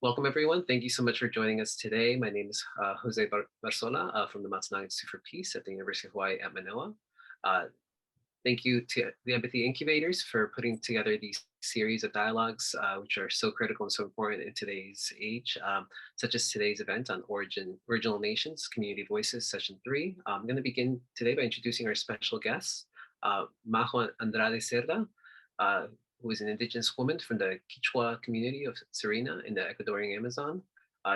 Welcome, everyone. Thank you so much for joining us today. My name is Jose Barzola from the Matsunaga Institute for Peace at the University of Hawaii at Manoa. Thank you to the Empathy Incubators for putting together these series of dialogues, which are so critical and so important in today's age, such as today's event on Original Nations, Community Voices, Session 3. I'm going to begin today by introducing our special guests, Majo Andrade Cerda, who is an Indigenous woman from the Quechua community of Serena in the Ecuadorian Amazon.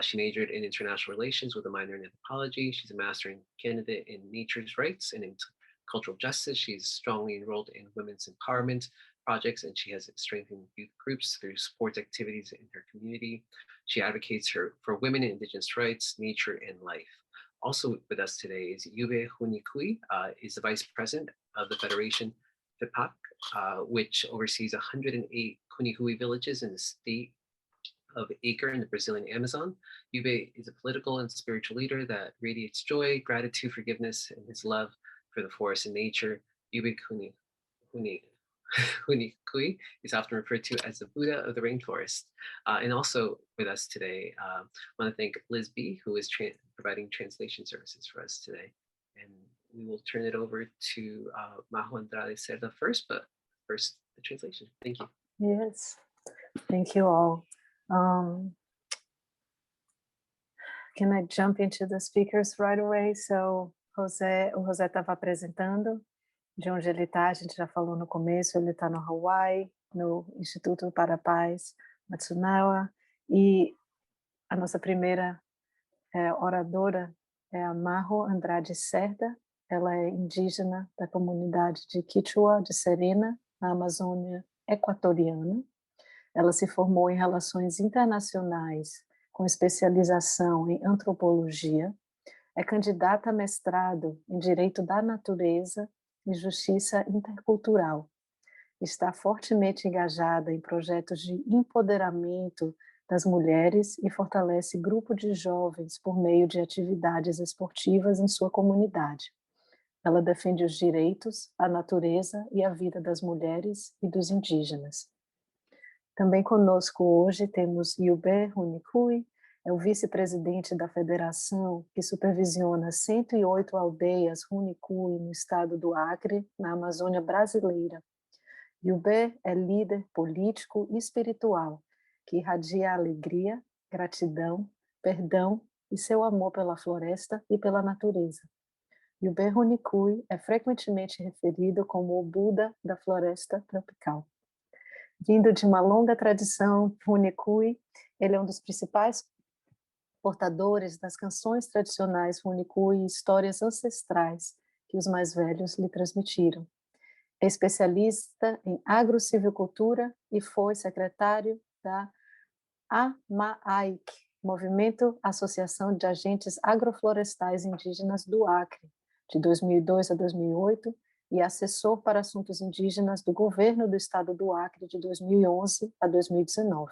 She majored in international relations with a minor in anthropology. She's a master and candidate in nature's rights and in cultural justice. She's strongly enrolled in women's empowerment projects, and she has strengthened youth groups through sports activities in her community. She advocates for women and Indigenous rights, nature, and life. Also with us today is Yube Huni Kui, is the Vice President of the Federation FIPAC, which oversees 108 Kunihui villages in the State of Acre in the Brazilian Amazon. Yube is a political and spiritual leader that radiates joy, gratitude, forgiveness, and his love for the forest and nature. Yube Huni Kui is often referred to as the Buddha of the rainforest. And also with us today, I want to thank Liz B, who is providing translation services for us today. And we will turn it over to Majo Andrade Cerda first, but first the translation. Thank you. Yes, thank you all. Can I jump into the speakers right away? So o José estava apresentando de onde ele está. A gente já falou no começo, ele está no Hawaii, no Instituto para a Paz Matsunaga, e a nossa primeira oradora é a Majo Andrade Cerda. Ela é indígena da comunidade de Quechua de Serena, na Amazônia Equatoriana. Ela se formou em Relações Internacionais, com especialização em Antropologia. É candidata a mestrado em Direito da Natureza e Justiça Intercultural. Está fortemente engajada em projetos de empoderamento das mulheres e fortalece grupo de jovens por meio de atividades esportivas em sua comunidade. Ela defende os direitos, a natureza e a vida das mulheres e dos indígenas. Também conosco hoje temos Yube Huni Kui, é o vice-presidente da federação que supervisiona 108 aldeias Huni Kui no estado do Acre, na Amazônia brasileira. Yube é líder político e espiritual que irradia alegria, gratidão, perdão e seu amor pela floresta e pela natureza. Yube Huni Kui é frequentemente referido como o Buda da floresta tropical. Vindo de uma longa tradição Huni Kui, ele é um dos principais portadores das canções tradicionais Huni Kui e histórias ancestrais que os mais velhos lhe transmitiram. É especialista em agro-silvicultura e foi secretário da AMAAIC, Movimento Associação de Agentes Agroflorestais Indígenas do Acre, de 2002 a 2008, e assessor para assuntos indígenas do governo do estado do Acre de 2011 a 2019.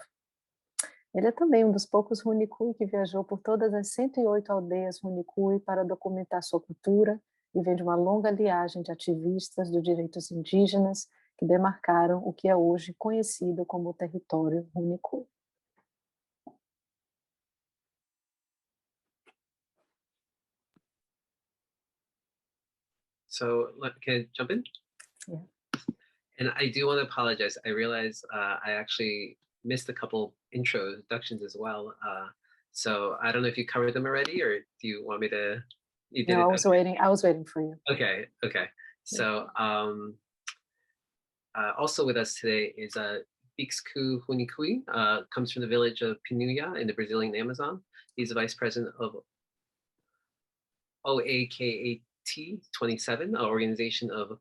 Ele é também um dos poucos Huni Kui que viajou por todas as 108 aldeias Huni Kui para documentar sua cultura e vem de uma longa liagem de ativistas dos direitos indígenas que demarcaram o que é hoje conhecido como o território Huni Kui. So can I jump in? Yeah. And I do want to apologize. I realize I actually missed a couple introductions as well. So I don't know if you covered them already, or do you want me to? You did. No, I was waiting for you. Okay. So also with us today is Bixku Huni Kui, comes from the village of Pinuya in the Brazilian Amazon. He's the vice president of OAKAT 27, an organization of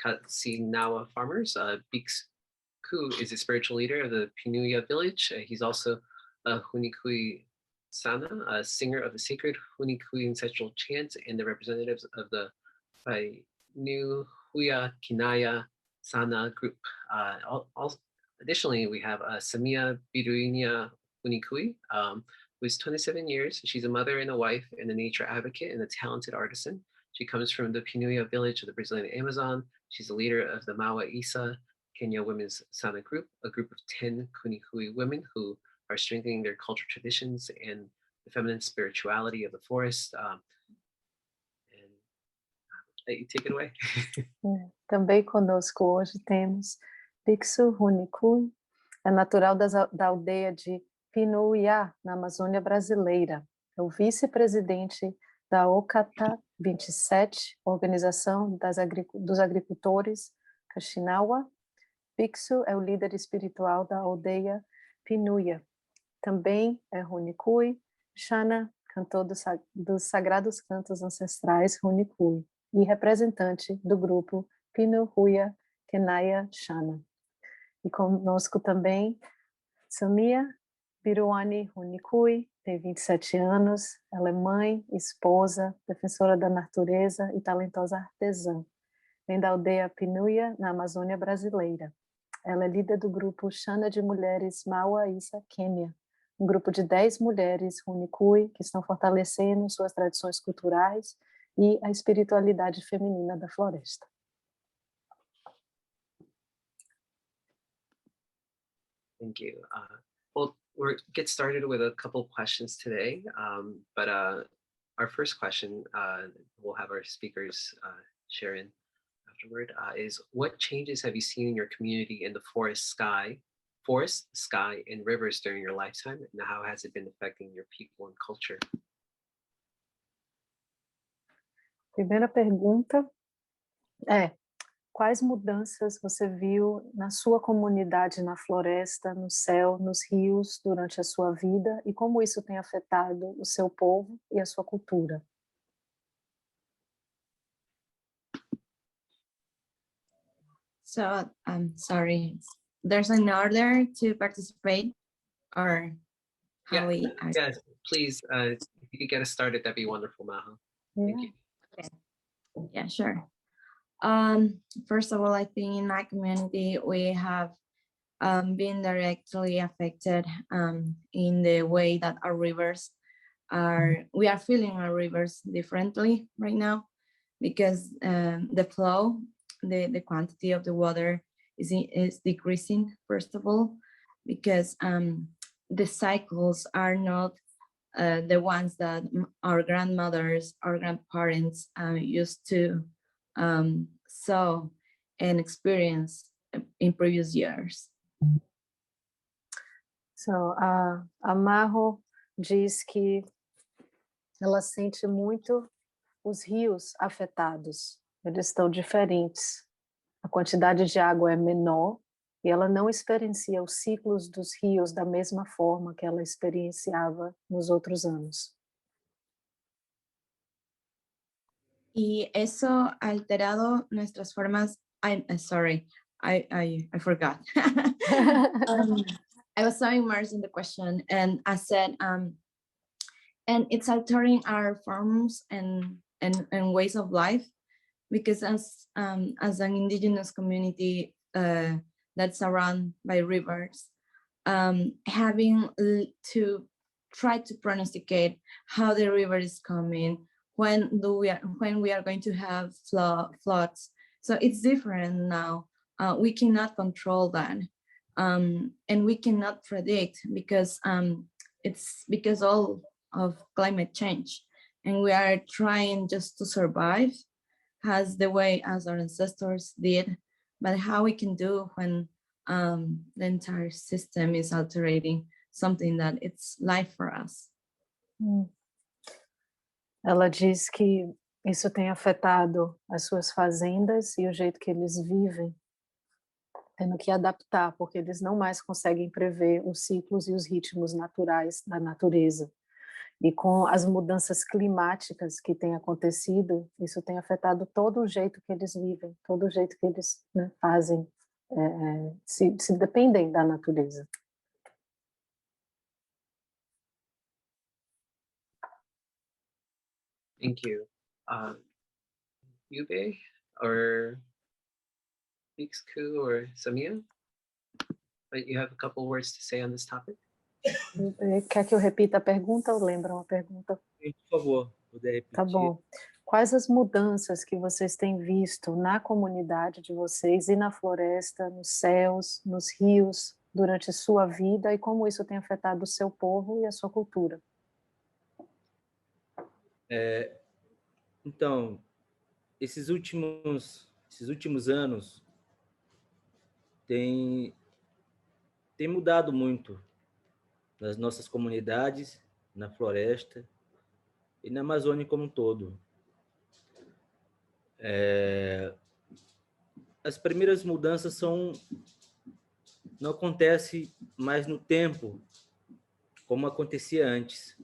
Katsinawa farmers. Bixku is a spiritual leader of the Pinuya village. He's also a Huni Kui Sana, a singer of the sacred Huni Kui ancestral chants, and the representatives of the New Huya Kinaya Sana group. Additionally, we have Samia Biruinia Huni Kui, who is 27 years. She's a mother and a wife and a nature advocate and a talented artisan. She comes from the Pinuya village of the Brazilian Amazon. She's a leader of the Mawa Isa Kenya Women's Sana Group, a group of 10 Kunihui women who are strengthening their cultural traditions and the feminine spirituality of the forest. And let you take it away. Também conosco hoje temos Yube Huni Kui, é natural da aldeia de Pinuiá, na Amazônia brasileira. É o vice-presidente da COP27, Organização dos Agricultores Kaxinawa. Yube é o líder espiritual da aldeia Pinuia. Também é Huni Kui, Xana, cantor dos sagrados cantos ancestrais Huni Kui, e representante do grupo Pinuia Kenaya Xana. E conosco também Samia Biruani Huni Kui, tem 27 anos, ela é mãe, esposa, defensora da natureza e talentosa artesã. Vem da aldeia Pinuia, na Amazônia brasileira. Ela é líder do grupo Xana de Mulheres AMAAIAC, Quênia, um grupo de 10 mulheres Huni Kui que estão fortalecendo suas tradições culturais e a espiritualidade feminina da floresta. Thank you. We'll get started with a couple of questions today, but our first question, we'll have our speakers share in afterward, is what changes have you seen in your community in the forest, sky, and rivers during your lifetime, and how has it been affecting your people and culture? Primeira pergunta é: quais mudanças você viu na sua comunidade, na floresta, no céu, nos rios, durante a sua vida, e como isso tem afetado o seu povo e a sua cultura? So, I'm sorry, there's an order to participate, or how we are? Yes, please, if you could get us started, that'd be wonderful, Majo. Thank you. Yeah, sure. First of all, I think in my community, we have been directly affected in the way that our rivers we are feeling our rivers differently right now, because the flow, the quantity of the water is decreasing, first of all, because the cycles are not the ones that our grandmothers, our grandparents used to saw and experience in previous years. So, a Majo diz que ela sente muito os rios afetados, eles estão diferentes. A quantidade de água é menor e ela não experiencia os ciclos dos rios da mesma forma que ela experienciava nos outros anos. Y eso ha alterado nuestras formas. I'm sorry, I forgot. I was so immersed in the question, and I said, and it's altering our forms and ways of life, because as an indigenous community that's surrounded by rivers, having to try to prognosticate how the river is coming, when we are going to have floods. So it's different now. We cannot control that, and we cannot predict, because it's because all of climate change, and we are trying just to survive as the way as our ancestors did. But how we can do when the entire system is altering something that it's life for us. Ela diz que isso tem afetado as suas fazendas e o jeito que eles vivem, tendo que adaptar, porque eles não mais conseguem prever os ciclos e os ritmos naturais da natureza. E com as mudanças climáticas que têm acontecido, isso tem afetado todo o jeito que eles vivem, todo o jeito que eles, né, fazem, se dependem da natureza. Thank you. Yube or Yube or Samia, you have a couple words to say on this topic? Quer que eu repita a pergunta ou lembram a pergunta? Por favor, puder repetir. Tá bom. Quais as mudanças que vocês têm visto na comunidade de vocês e na floresta, nos céus, nos rios, durante sua vida e como isso tem afetado o seu povo e a sua cultura. Então, esses últimos anos tem mudado muito nas nossas comunidades, na floresta e na Amazônia como um todo. As primeiras mudanças não acontecem mais no tempo como acontecia antes.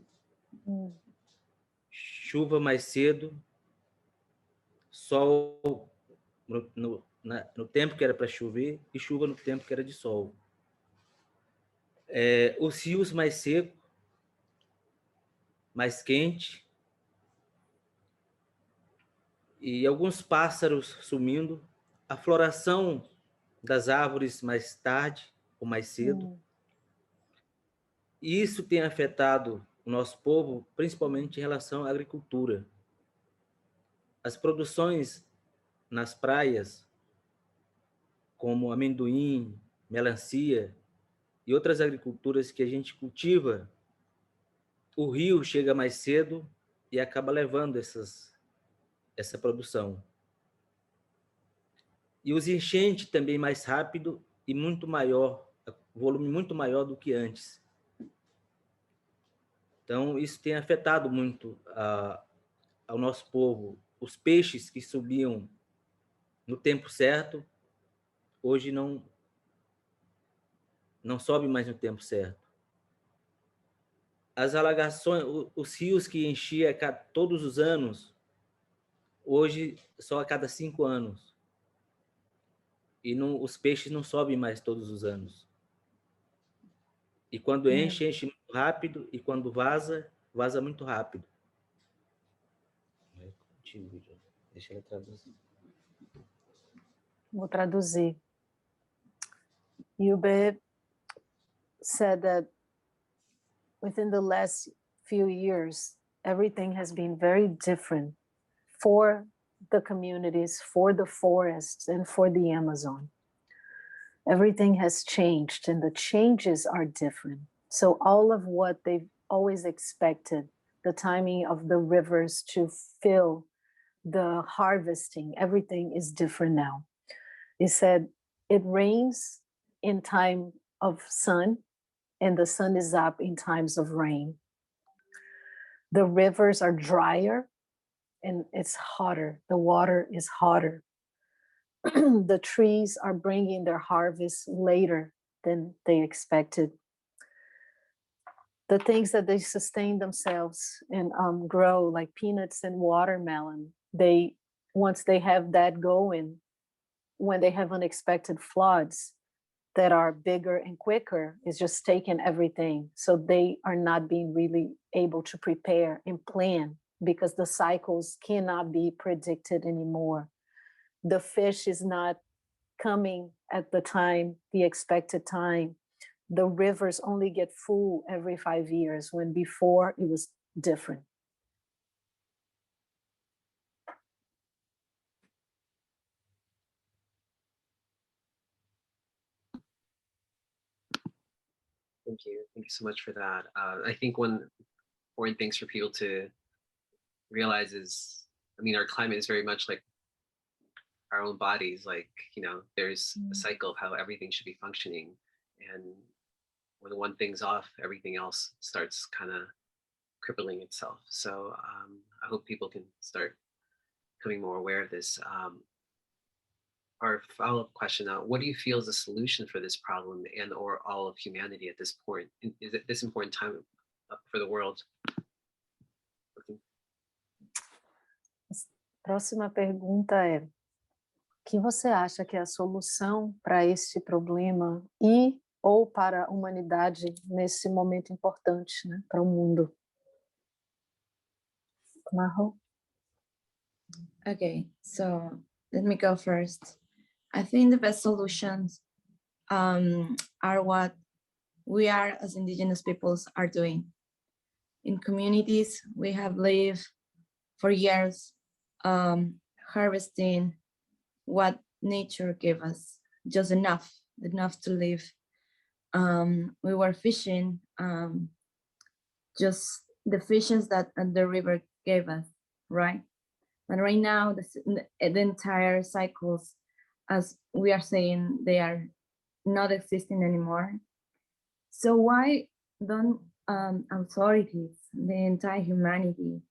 Chuva mais cedo, sol no tempo que era para chover e chuva no tempo que era de sol. Os rios mais secos, mais quente, e alguns pássaros sumindo, a floração das árvores mais tarde ou mais cedo. E isso tem afetado o nosso povo, principalmente em relação à agricultura. As produções nas praias, como amendoim, melancia e outras agriculturas que a gente cultiva, o rio chega mais cedo e acaba levando essa produção. E os enchentes também mais rápido e muito maior, volume muito maior do que antes. Então, isso tem afetado muito ao nosso povo. Os peixes que subiam no tempo certo, hoje não sobem mais no tempo certo. As alagações, os rios que enchiam todos os anos, hoje só a cada 5 anos. E os peixes não sobem mais todos os anos. E quando enche muito rápido, e quando vaza muito rápido. Deixa eu traduzir. Vou traduzir. Yube said that within the last few years, everything has been very different for the communities, for the forests, and for the Amazon. Everything has changed, and the changes are different. So all of what they've always expected, the timing of the rivers to fill, the harvesting, everything is different now. He said it rains in time of sun, and the sun is up in times of rain. The rivers are drier and it's hotter. The water is hotter. The trees are bringing their harvest later than they expected. The things that they sustain themselves and grow, like peanuts and watermelon, once they have that going, when they have unexpected floods that are bigger and quicker, it's just taking everything. So they are not being really able to prepare and plan because the cycles cannot be predicted anymore. The fish is not coming at the expected time. The rivers only get full every 5 years, when before it was different. Thank you. Thank you so much for that. I think one important things for people to realize is, I mean, our climate is very much like our own bodies. Like, you know, there's a cycle of how everything should be functioning. And when one thing's off, everything else starts kind of crippling itself. So I hope people can start becoming more aware of this. Our follow-up question now, what do you feel is the solution for this problem and or all of humanity at this point? Is it this important time for the world? Próxima pergunta é: o que você acha que é a solução para este problema e ou para a humanidade nesse momento importante, né, para o mundo? Majo? Okay, so let me go first. I think the best solutions are what we are as Indigenous peoples are doing. In communities, we have lived for years harvesting what nature gave us, just enough to live. we were fishing just the fishes that the river gave us, right? But right now, the entire cycles, as we are saying, they are not existing anymore. So why don't authorities, the entire humanity,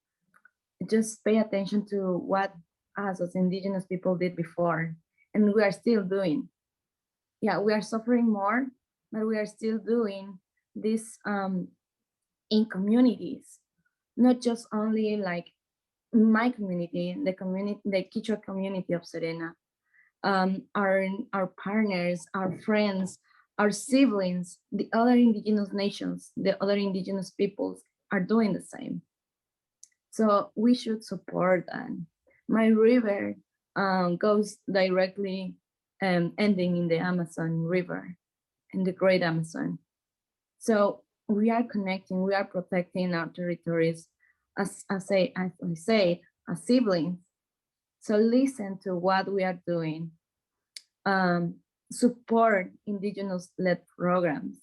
just pay attention to what us as indigenous people did before, and we are still doing? Yeah, we are suffering more, but we are still doing this in communities, not just only like my community, the Quechua community of Serena, our partners, our friends, our siblings, the other indigenous nations, the other indigenous peoples are doing the same. So we should support them. My river goes directly ending in the Amazon River, in the Great Amazon. So we are connecting, we are protecting our territories, as I say, as siblings. So listen to what we are doing. Support indigenous-led programs.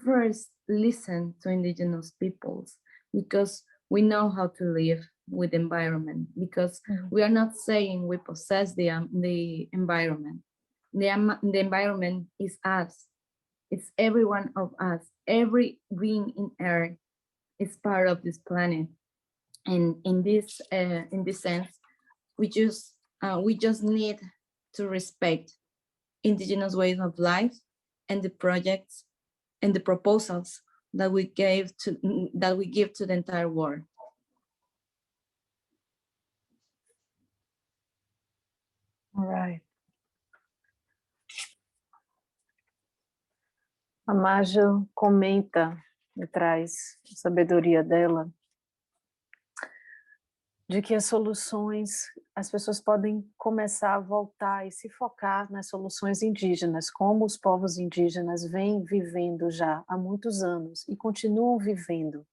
First, listen to indigenous peoples, because we know how to live with the environment, because we are not saying we possess the environment. The environment is us. It's every one of us. Every being in Earth is part of this planet. And in this sense, we just need to respect indigenous ways of life and the projects and the proposals that we give to the entire world. All right. A Majo comenta e traz a sabedoria dela de que as soluções, as pessoas podem começar a voltar e se focar nas soluções indígenas, como os povos indígenas vêm vivendo já há muitos anos e continuam vivendo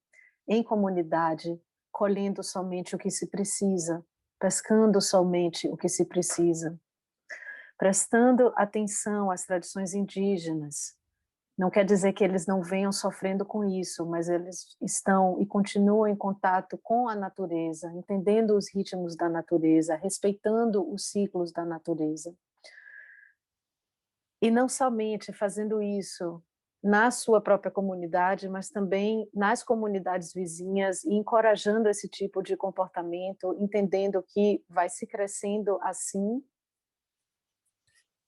em comunidade, colhendo somente o que se precisa, pescando somente o que se precisa, prestando atenção às tradições indígenas. Não quer dizer que eles não venham sofrendo com isso, mas eles estão e continuam em contato com a natureza, entendendo os ritmos da natureza, respeitando os ciclos da natureza. E não somente fazendo isso na sua própria comunidade, mas também nas comunidades vizinhas e encorajando esse tipo de comportamento, entendendo que vai se crescendo assim.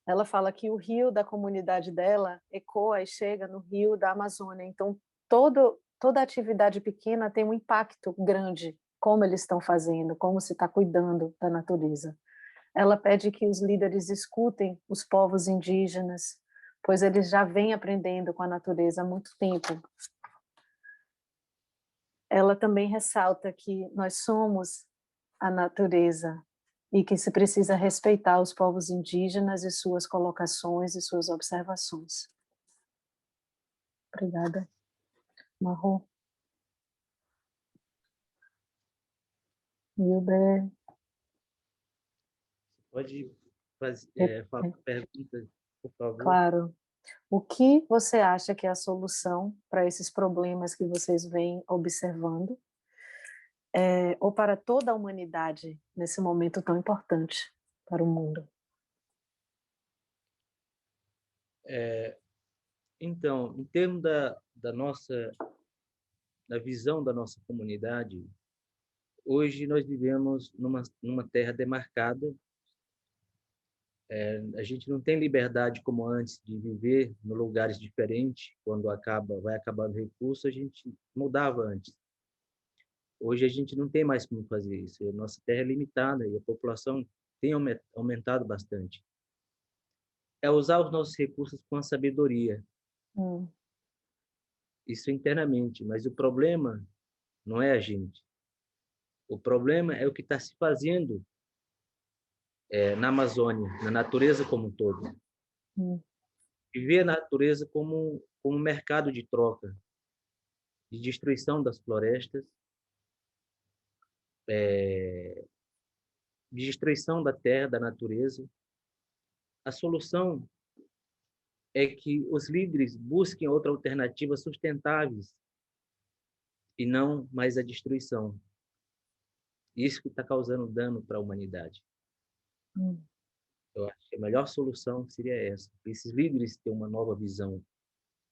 Ela fala que o rio da comunidade dela ecoa e chega no rio da Amazônia. Então, toda atividade pequena tem um impacto grande, como eles estão fazendo, como se está cuidando da natureza. Ela pede que os líderes escutem os povos indígenas, pois eles já vêm aprendendo com a natureza há muito tempo. Ela também ressalta que nós somos a natureza, e que se precisa respeitar os povos indígenas e suas colocações e suas observações. Obrigada. Majo. Yube. Pode fazer perguntas, por favor? Claro. O que você acha que é a solução para esses problemas que vocês vêm observando? Ou para toda a humanidade nesse momento tão importante para o mundo? Então, em termos da visão da nossa comunidade, hoje nós vivemos numa terra demarcada. A gente não tem liberdade como antes de viver em lugares diferentes. Quando vai acabando o recurso, a gente mudava antes. Hoje a gente não tem mais como fazer isso. A nossa terra é limitada e a população tem aumentado bastante. É usar os nossos recursos com a sabedoria. Isso internamente. Mas o problema não é a gente. O problema é o que está se fazendo na Amazônia, na natureza como um todo. Viver a natureza como um mercado de troca, de destruição das florestas, de destruição da terra, da natureza. A solução é que os líderes busquem outra alternativa sustentáveis e não mais a destruição. Isso que está causando dano para a humanidade. Eu acho que a melhor solução seria essa. Esses líderes terem uma nova visão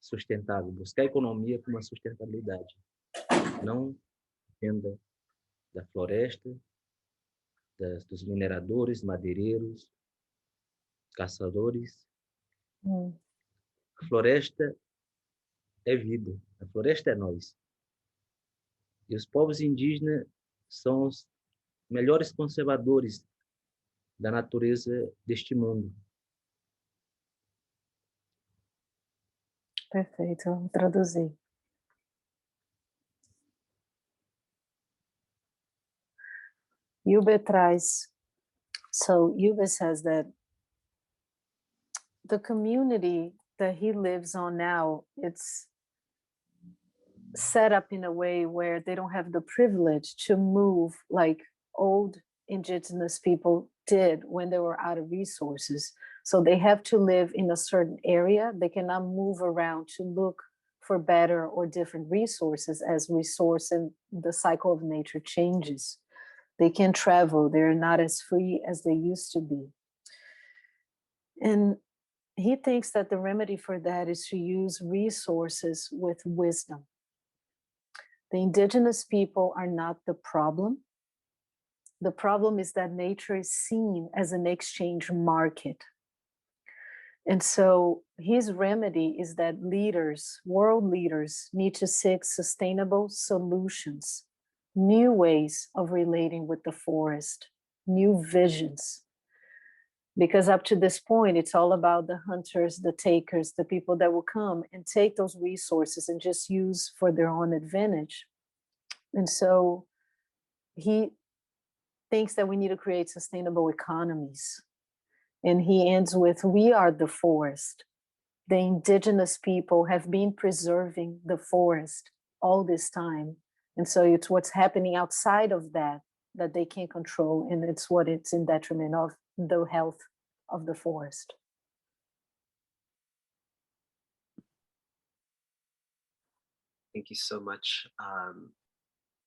sustentável, buscar a economia com uma sustentabilidade. Não venda da floresta, dos mineradores, madeireiros, caçadores. A floresta é vida, a floresta é nós. E os povos indígenas são os melhores conservadores da natureza deste mundo. Perfeito, vou traduzir. Yube traz, so Yube says that the community that he lives on now, it's set up in a way where they don't have the privilege to move like old indigenous people did when they were out of resources. So they have to live in a certain area. They cannot move around to look for better or different resources as resource and the cycle of nature changes. They can travel. They're not as free as they used to be. And he thinks that the remedy for that is to use resources with wisdom. The indigenous people are not the problem. The problem is that nature is seen as an exchange market. And so his remedy is that leaders, world leaders, need to seek sustainable solutions, new ways of relating with the forest, new visions. Because up to this point, it's all about the hunters, the takers, the people that will come and take those resources and just use for their own advantage. And so he thinks that we need to create sustainable economies. And he ends with, we are the forest. The indigenous people have been preserving the forest all this time. And so it's what's happening outside of that they can't control. And it's in detriment of the health of the forest. Thank you so much.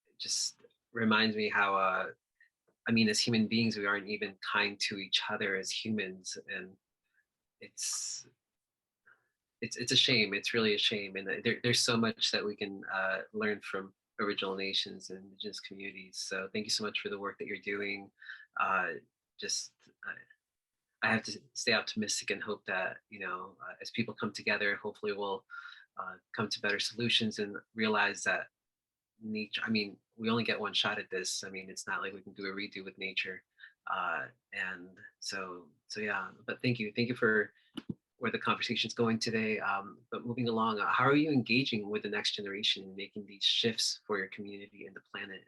It just reminds me how, I mean, as human beings, we aren't even kind to each other as humans. And it's a shame. It's really a shame. And there's so much that we can learn from original nations and indigenous communities. So thank you so much for the work that you're doing. I have to stay optimistic and hope that, as people come together, hopefully we'll come to better solutions and realize that nature, I mean, we only get one shot at this. I mean, it's not like we can do a redo with nature. And so yeah, but thank you for where the conversation's going today. But moving along, how are you engaging with the next generation in making these shifts for your community and the planet?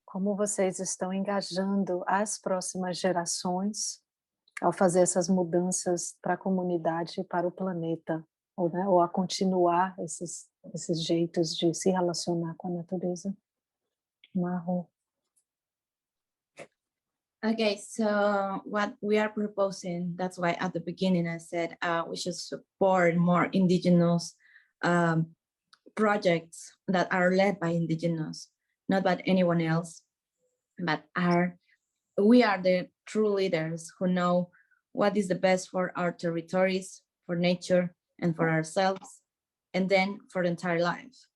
Como vocês estão engajando as próximas gerações ao fazer essas mudanças para a comunidade e para o planeta, ou a continuar esses jeitos de se relacionar com a natureza? Majo. Okay, so what we are proposing, that's why at the beginning I said we should support more indigenous projects that are led by indigenous, not by anyone else, but we are the true leaders who know what is the best for our territories, for nature, and for ourselves, and then for the entire life.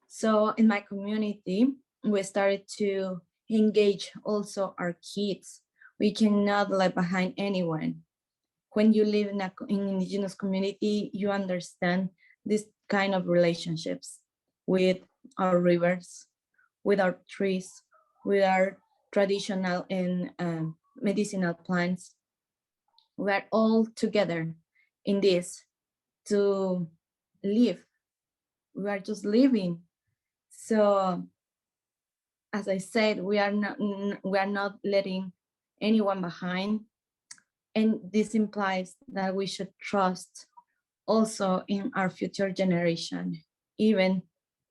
So in my community, we started to engage also our kids. We cannot leave behind anyone. When you live in an indigenous community, you understand this kind of relationships with our rivers, with our trees, with our traditional and medicinal plants. We are all together in this to live. We are just living. So, as I said, we are not letting anyone behind, and this implies that we should trust also in our future generation, even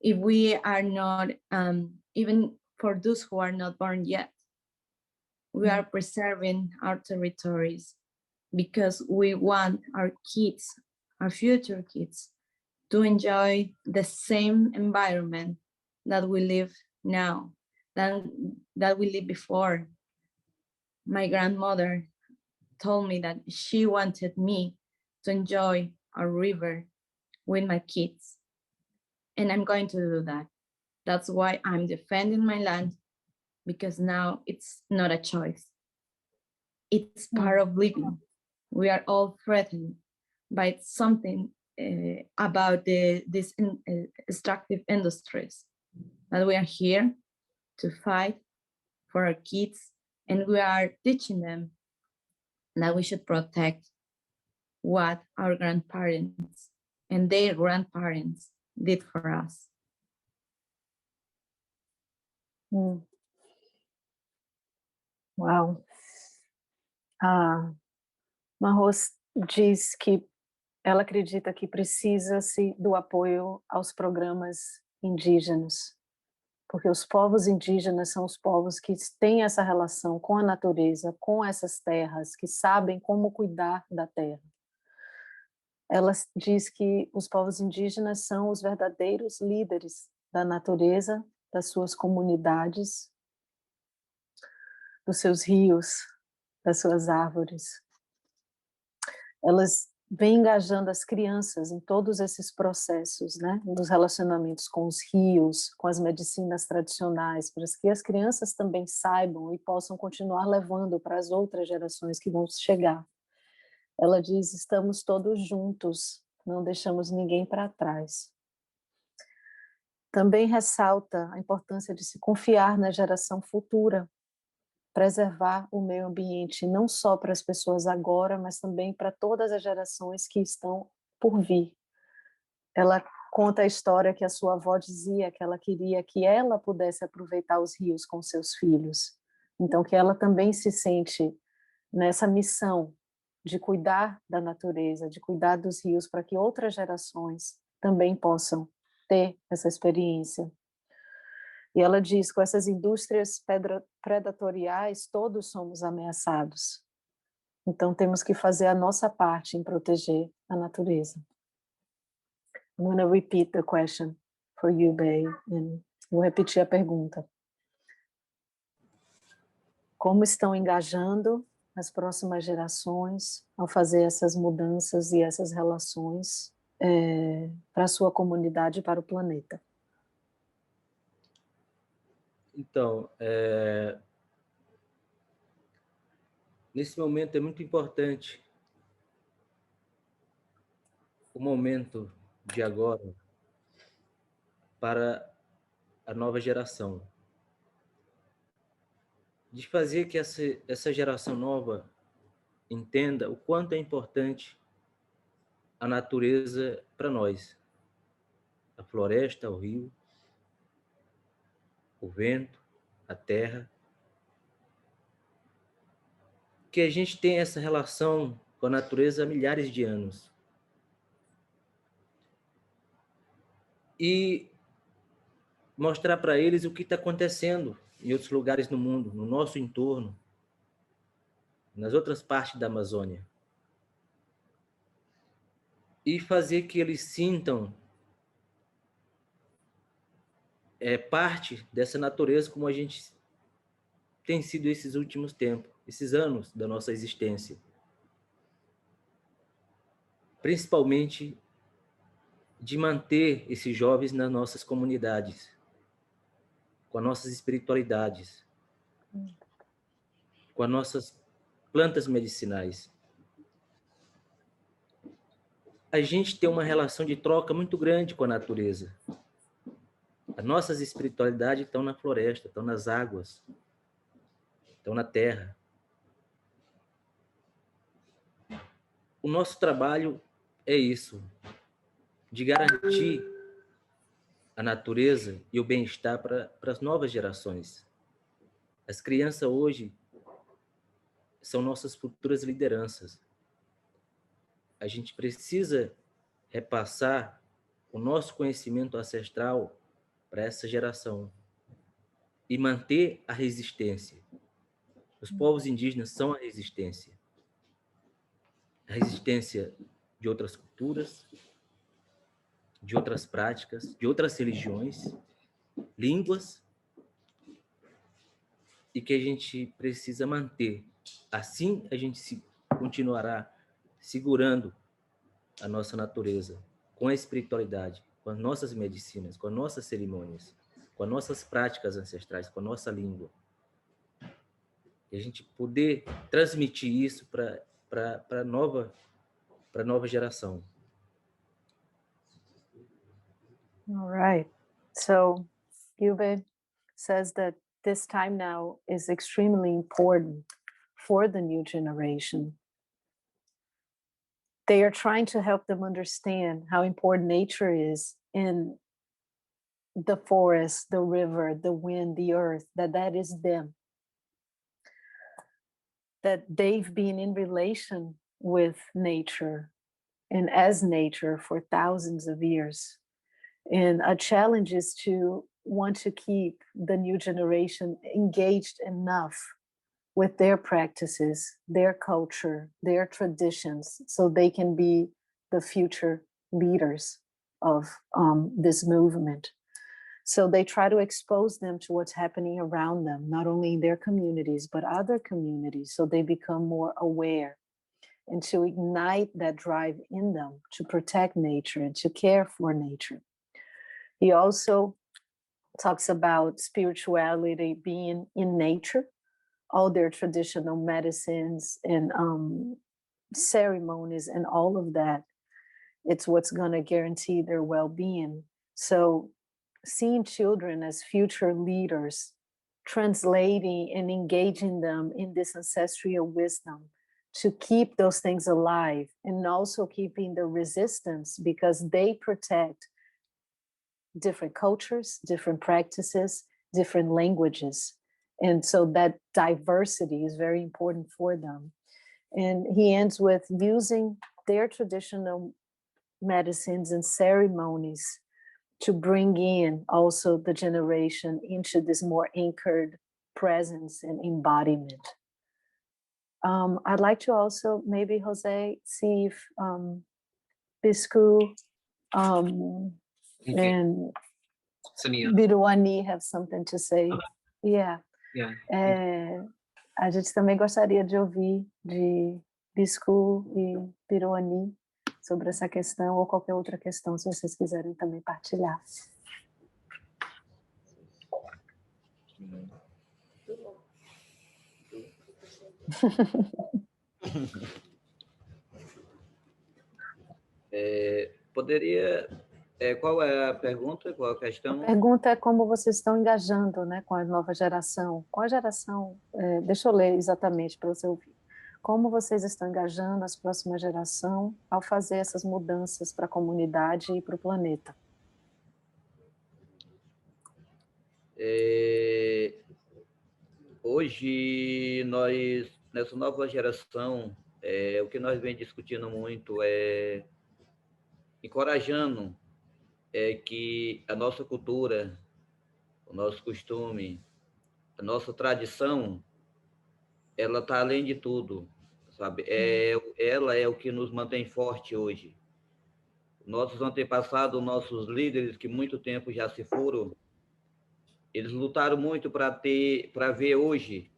if we are not, even for those who are not born yet. We are preserving our territories. because we want our kids, our future kids, to enjoy the same environment that we live now, that we lived before. My grandmother told me that she wanted me to enjoy a river with my kids. And I'm going to do that. That's why I'm defending my land, because now it's not a choice. It's part of living. We are all threatened by something about these extractive industries, that we are here to fight for our kids, and we are teaching them that we should protect what our grandparents and their grandparents did for us. Uau! A Majo diz que ela acredita que precisa-se do apoio aos programas indígenas, porque os povos indígenas são os povos que têm essa relação com a natureza, com essas terras, que sabem como cuidar da terra. Ela diz que os povos indígenas são os verdadeiros líderes da natureza, das suas comunidades, dos seus rios, das suas árvores. Elas vêm engajando as crianças em todos esses processos, né, dos relacionamentos com os rios, com as medicinas tradicionais, para que as crianças também saibam e possam continuar levando para as outras gerações que vão chegar. Ela diz: estamos todos juntos, não deixamos ninguém para trás. Também ressalta a importância de se confiar na geração futura, preservar o meio ambiente, não só para as pessoas agora, mas também para todas as gerações que estão por vir. Ela conta a história que a sua avó dizia que ela queria que ela pudesse aproveitar os rios com seus filhos. Então, que ela também se sente nessa missão de cuidar da natureza, de cuidar dos rios, para que outras gerações também possam ter essa experiência. E ela diz: com essas indústrias predatoriais, todos somos ameaçados. Então, temos que fazer a nossa parte em proteger a natureza. I'm going to repeat the question for Yube, and vou repetir a pergunta. Como estão engajando as próximas gerações ao fazer essas mudanças e essas relações para a sua comunidade e para o planeta? Então, nesse momento é muito importante o momento de agora para a nova geração, de fazer que essa geração nova entenda o quanto é importante a natureza para nós, a floresta, o rio, o vento, a terra, que a gente tem essa relação com a natureza há milhares de anos. E mostrar para eles o que está acontecendo em outros lugares no mundo, no nosso entorno, nas outras partes da Amazônia. E fazer que eles sintam parte dessa natureza como a gente tem sido esses últimos tempos, esses anos da nossa existência. Principalmente de manter esses jovens nas nossas comunidades, com as nossas espiritualidades, com as nossas plantas medicinais. A gente tem uma relação de troca muito grande com a natureza. As nossas espiritualidades estão na floresta, estão nas águas, estão na terra. O nosso trabalho é isso, de garantir a natureza e o bem-estar para as novas gerações. As crianças hoje são nossas futuras lideranças. A gente precisa repassar o nosso conhecimento ancestral para essa geração e manter a resistência. Os povos indígenas são a resistência. a resistência de outras culturas, de outras práticas, de outras religiões, línguas, e que a gente precisa manter. Assim, a gente continuará segurando a nossa natureza com a espiritualidade, com as nossas medicinas, com as nossas cerimônias, com as nossas práticas ancestrais, com a nossa língua. E a gente poder transmitir isso para a nova geração. All right. So Yube says that this time now is extremely important for the new generation. They are trying to help them understand how important nature is in the forest, the river, the wind, the earth, that is them. That they've been in relation with nature and as nature for thousands of years. And a challenge is to want to keep the new generation engaged enough with their practices, their culture, their traditions, so they can be the future leaders of this movement. So they try to expose them to what's happening around them, not only in their communities, but other communities, so they become more aware, and to ignite that drive in them to protect nature and to care for nature. He also talks about spirituality being in nature, all their traditional medicines and ceremonies and all of that. It's what's going to guarantee their well-being. So seeing children as future leaders, translating and engaging them in this ancestral wisdom to keep those things alive, and also keeping the resistance, because they protect different cultures, different practices, different languages. And so that diversity is very important for them. And he ends with using their traditional medicines and ceremonies to bring in also the generation into this more anchored presence and embodiment. I'd like to also maybe, Jose, see if Biscu and Biruani have something to say. Yeah. A gente também gostaria de ouvir de Biscu e Biruani sobre essa questão, ou qualquer outra questão, se vocês quiserem também partilhar. Poderia... qual é a pergunta? Qual a questão? A pergunta é como vocês estão engajando, né, com a nova geração. Qual a geração? Deixa eu ler exatamente para você ouvir. Como vocês estão engajando as próximas gerações ao fazer essas mudanças para a comunidade e para o planeta? Hoje, nós, nessa nova geração, o que nós vem discutindo muito é encorajando que a nossa cultura, o nosso costume, a nossa tradição, ela está além de tudo, sabe? Ela é o que nos mantém forte hoje. Nossos antepassados, nossos líderes, que muito tempo já se foram, eles lutaram muito para ver hoje,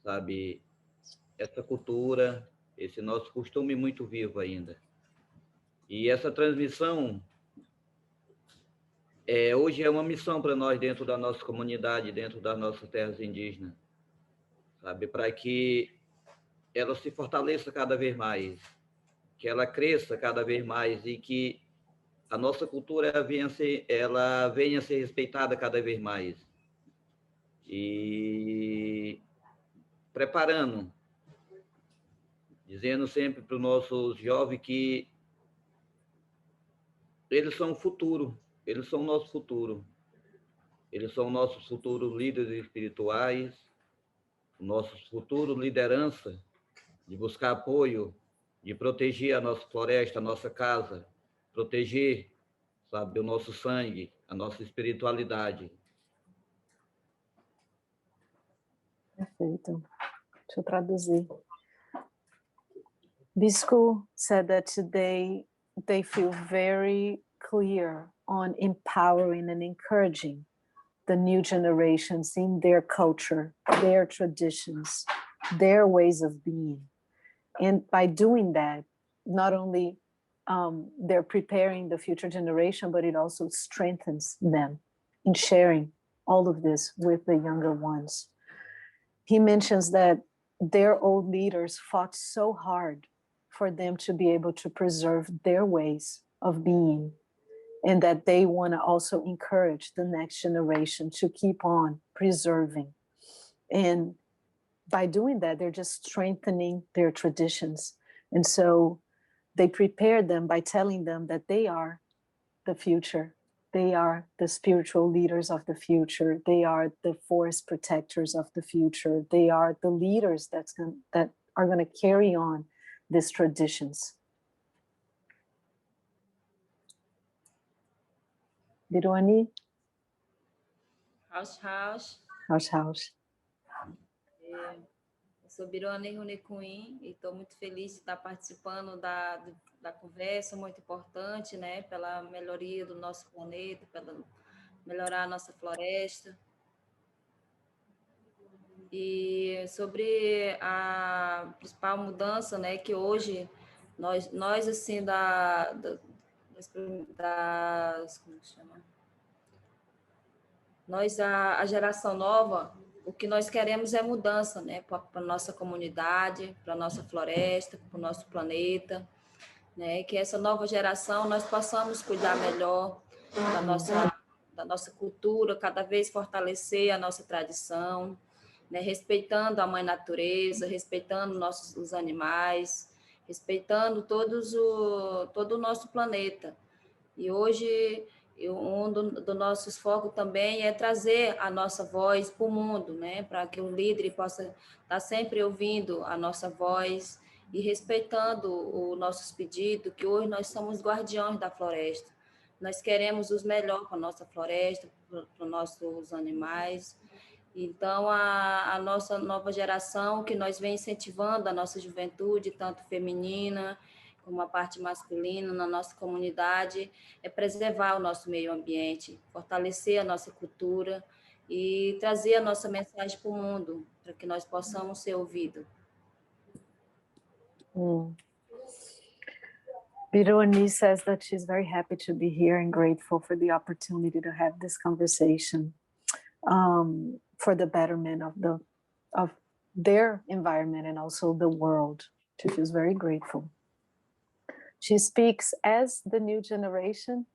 sabe, essa cultura, esse nosso costume muito vivo ainda. E essa transmissão hoje é uma missão para nós dentro da nossa comunidade, dentro das nossas terras indígenas, sabe, para que ela se fortaleça cada vez mais, que ela cresça cada vez mais e que a nossa cultura ela venha a ser respeitada cada vez mais. E preparando, dizendo sempre para os nossos jovens que eles são o futuro, eles são o nosso futuro. Eles são nossos futuros líderes espirituais, nossos futuros liderança, de buscar apoio, de proteger a nossa floresta, a nossa casa, proteger, sabe, o nosso sangue, a nossa espiritualidade. Perfeito. Deixa eu traduzir. Bisco said that today they feel very clear on empowering and encouraging the new generations in their culture, their traditions, their ways of being. And by doing that, not only they're preparing the future generation, but it also strengthens them in sharing all of this with the younger ones. He mentions that their old leaders fought so hard for them to be able to preserve their ways of being, and that they want to also encourage the next generation to keep on preserving. And by doing that, they're just strengthening their traditions. And so they prepare them by telling them that they are the future. They are the spiritual leaders of the future. They are the forest protectors of the future. They are the leaders that are going to carry on these traditions. Bironi? House. Eu sou Yube Huni Kui e estou muito feliz de estar participando da conversa, muito importante, né, pela melhoria do nosso planeta, pela melhorar a nossa floresta. E sobre a principal mudança, né, que hoje nós assim, como se chama? Nós, a geração nova, o que nós queremos é mudança, né, para a nossa comunidade, para a nossa floresta, para o nosso planeta, né, que essa nova geração nós possamos cuidar melhor da nossa cultura, cada vez fortalecer a nossa tradição, né, respeitando a mãe natureza, respeitando os animais, respeitando todo o nosso planeta. E hoje um dos nossos focos também é trazer a nossa voz para o mundo, né? Para que o líder possa estar sempre ouvindo a nossa voz e respeitando os nossos pedidos, que hoje nós somos guardiões da floresta. Nós queremos os melhores para a nossa floresta, para os nossos animais. Então, a nossa nova geração, que nós vem incentivando a nossa juventude, tanto feminina como a parte masculina na nossa comunidade, é preservar o nosso meio ambiente, fortalecer a nossa cultura e trazer a nossa mensagem para o mundo, para que nós possamos ser ouvidos. Bironi says that she's very happy to be here and grateful for the opportunity to have this conversation for the betterment of their environment and also the world. She feels very grateful. She speaks as the new generation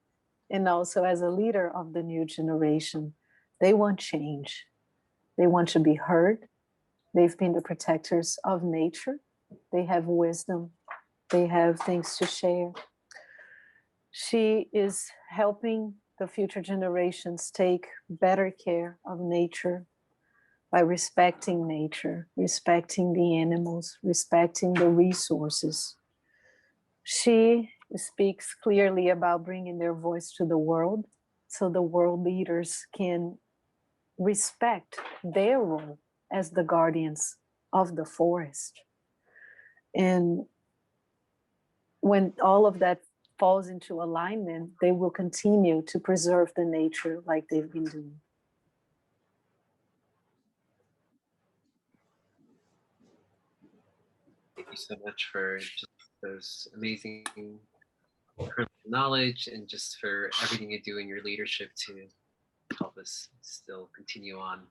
and also as a leader of the new generation. They want change. They want to be heard. They've been the protectors of nature. They have wisdom. They have things to share. She is helping the future generations take better care of nature by respecting nature, respecting the animals, respecting the resources. She speaks clearly about bringing their voice to the world so the world leaders can respect their role as the guardians of the forest. And when all of that falls into alignment, they will continue to preserve the nature like they've been doing. Thank you so much for just those amazing knowledge and just for everything you do in your leadership to help us still continue on.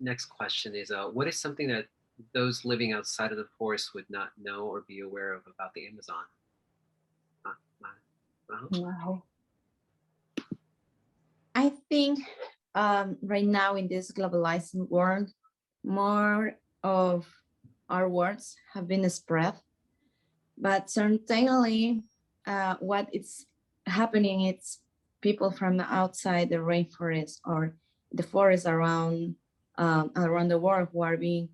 Next question is, what is something that those living outside of the forest would not know or be aware of about the Amazon? Majo. I think right now in this globalized world, more of our words have been spread, but certainly what is happening, it's people from outside the rainforest or the forest around the world who are being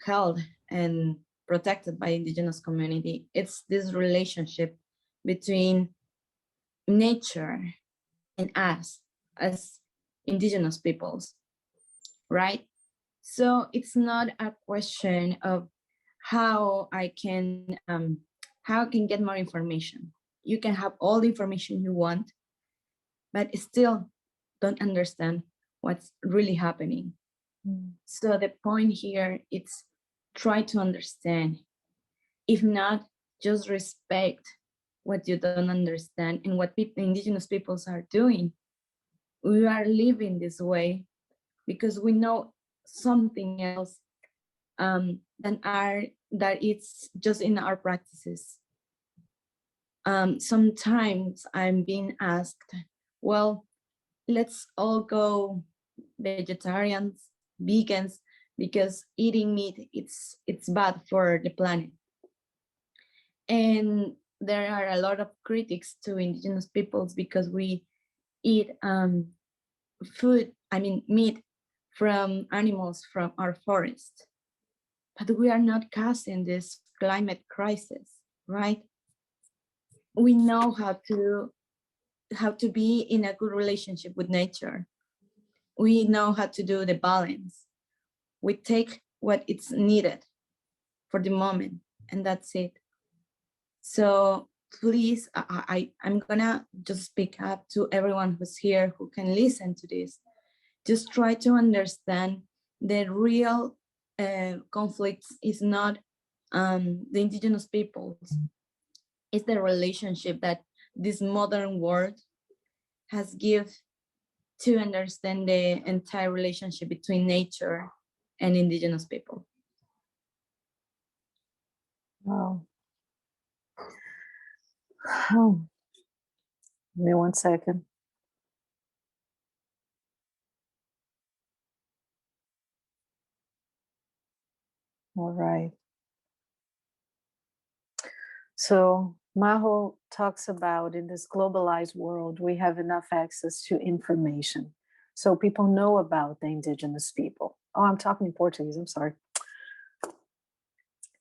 held and protected by indigenous community. It's this relationship between nature and us as indigenous peoples, right? So it's not a question of how I can get more information. You can have all the information you want, but still don't understand what's really happening. So the point here is try to understand. If not, just respect what you don't understand and what indigenous peoples are doing. We are living this way because we know something else that it's just in our practices. Sometimes I'm being asked, well, let's all go vegetarians, vegans, because eating meat, it's bad for the planet. And there are a lot of critics to indigenous peoples because we eat meat from animals from our forest. But we are not causing this climate crisis, right? We know how to be in a good relationship with nature. We know how to do the balance. We take what it's needed for the moment, and that's it. So please, I'm gonna just speak up to everyone who's here who can listen to this. Just try to understand the real conflicts is not the indigenous peoples. It's the relationship that this modern world has give to understand the entire relationship between nature and indigenous people. Wow. Oh. Give me 1 second. All right. So Majo talks about in this globalized world, we have enough access to information. So people know about the indigenous people. Oh, I'm talking in Portuguese, I'm sorry.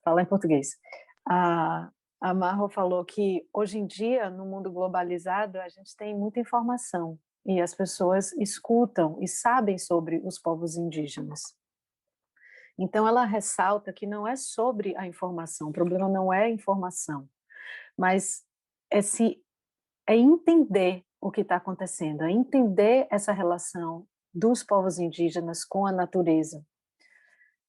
Falar em português. A Majo falou que hoje em dia, no mundo globalizado, a gente tem muita informação e as pessoas escutam e sabem sobre os povos indígenas. Então, ela ressalta que não é sobre a informação, o problema não é a informação, mas é entender o que está acontecendo, é entender essa relação dos povos indígenas com a natureza.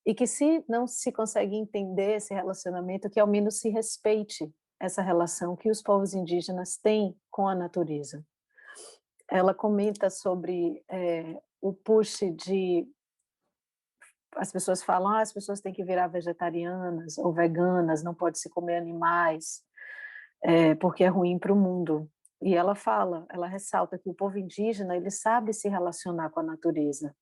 E que se não se consegue entender esse relacionamento, que ao menos se respeite essa relação que os povos indígenas têm com a natureza. Ela comenta sobre o push de... As pessoas falam, as pessoas têm que virar vegetarianas ou veganas, não pode se comer animais, porque é ruim para o mundo. E ela ressalta que o povo indígena, ele sabe se relacionar com a natureza.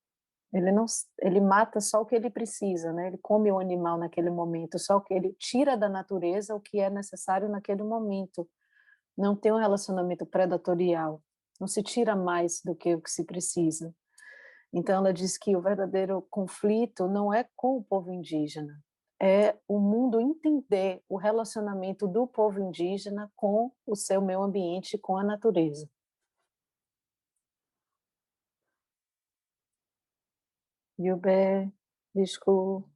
Ele mata só o que ele precisa, né? Ele come o animal naquele momento, só que ele tira da natureza o que é necessário naquele momento. Não tem um relacionamento predatorial, não se tira mais do que o que se precisa. Então ela diz que o verdadeiro conflito não é com o povo indígena, é o mundo entender o relacionamento do povo indígena com o seu meio ambiente, com a natureza. Yube, Bisco,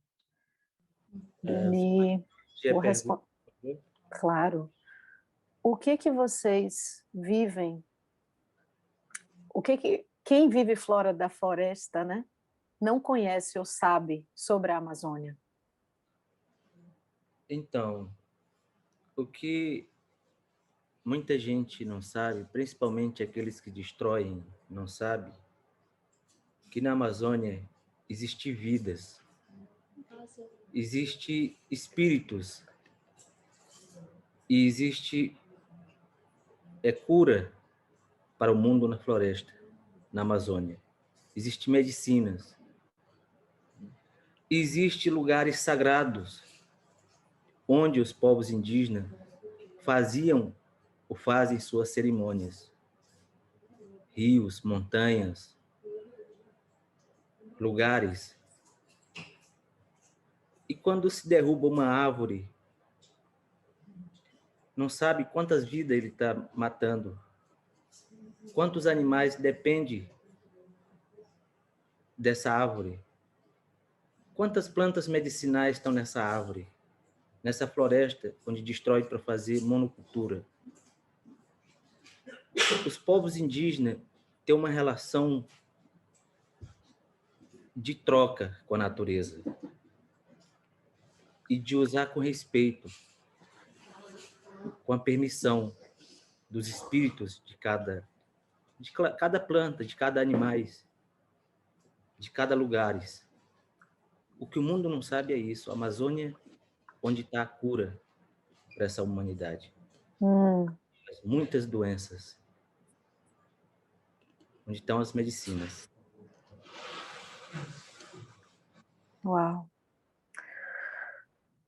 Dani, vou responder. Claro. O que vocês vivem? Quem vive fora da floresta, né, não conhece ou sabe sobre a Amazônia? Então, o que muita gente não sabe, principalmente aqueles que destroem, não sabe, que na Amazônia existem vidas, existem espíritos e existe cura para o mundo na floresta, na Amazônia. Existem medicinas. Existem lugares sagrados onde os povos indígenas faziam ou fazem suas cerimônias. Rios, montanhas, lugares. E quando se derruba uma árvore, não sabe quantas vidas ele está matando. Quantos animais dependem dessa árvore? Quantas plantas medicinais estão nessa árvore? nessa floresta onde destrói para fazer monocultura. Os povos indígenas têm uma relação de troca com a natureza e de usar com respeito, com a permissão dos espíritos de cada planta, de cada animal, de cada lugar. O que o mundo não sabe é isso. A Amazônia, onde está a cura para essa humanidade. Muitas doenças. Onde estão as medicinas. Wow.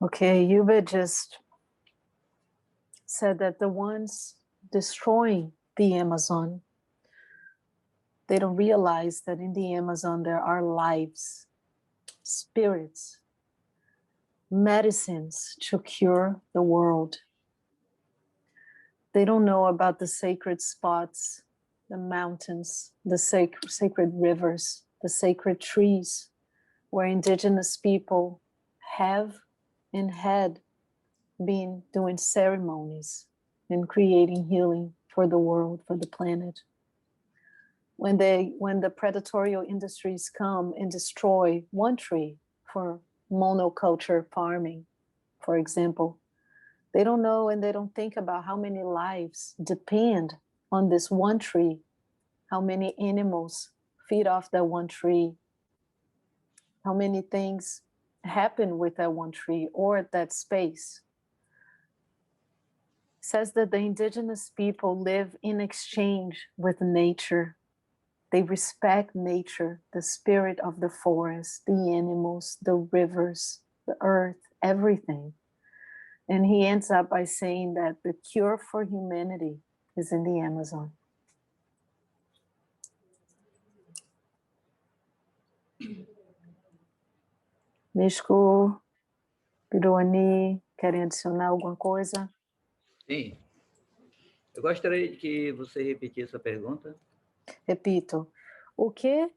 Okay, Yube just said that the ones destroying the Amazon, they don't realize that in the Amazon there are lives, spirits, medicines to cure the world. They don't know about the sacred spots, the mountains, the sacred rivers, the sacred trees, where indigenous people have and had been doing ceremonies and creating healing for the world, for the planet. When the predatory industries come and destroy one tree for monoculture farming, for example, they don't know and they don't think about how many lives depend on this one tree, how many animals feed off that one tree, how many things happen with that one tree or that space. It says that the indigenous people live in exchange with nature. They respect nature, the spirit of the forest, the animals, the rivers, the earth, everything. And he ends up by saying that the cure for humanity is in the Amazon. Mishko, Pironi, querem adicionar alguma coisa? Sim. Eu gostaria de que você repetisse a pergunta. Repito, o que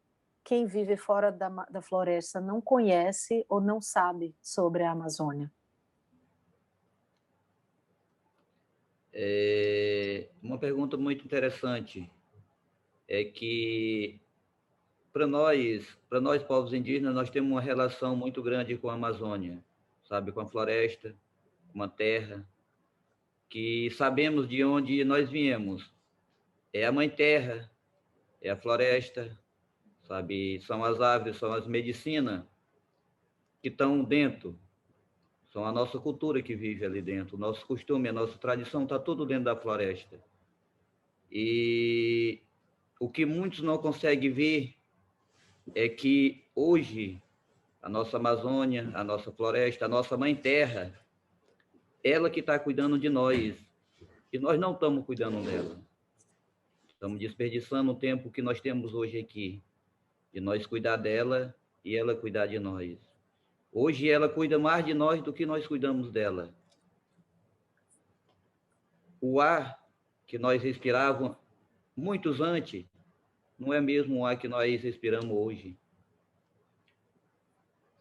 quem vive fora da floresta não conhece ou não sabe sobre a Amazônia? Uma pergunta muito interessante é que para nós povos indígenas, nós temos uma relação muito grande com a Amazônia, sabe, com a floresta, com a terra, que sabemos de onde nós viemos. É a mãe terra, é a floresta, sabe, são as árvores, são as medicinas que estão dentro. São a nossa cultura que vive ali dentro, o nosso costume, a nossa tradição está tudo dentro da floresta. E o que muitos não conseguem ver é que hoje a nossa Amazônia, a nossa floresta, a nossa mãe terra, ela que está cuidando de nós, e nós não estamos cuidando dela. Estamos desperdiçando o tempo que nós temos hoje aqui, de nós cuidar dela e ela cuidar de nós. Hoje ela cuida mais de nós do que nós cuidamos dela. O ar que nós respirávamos muitos antes, não é mesmo o ar que nós respiramos hoje.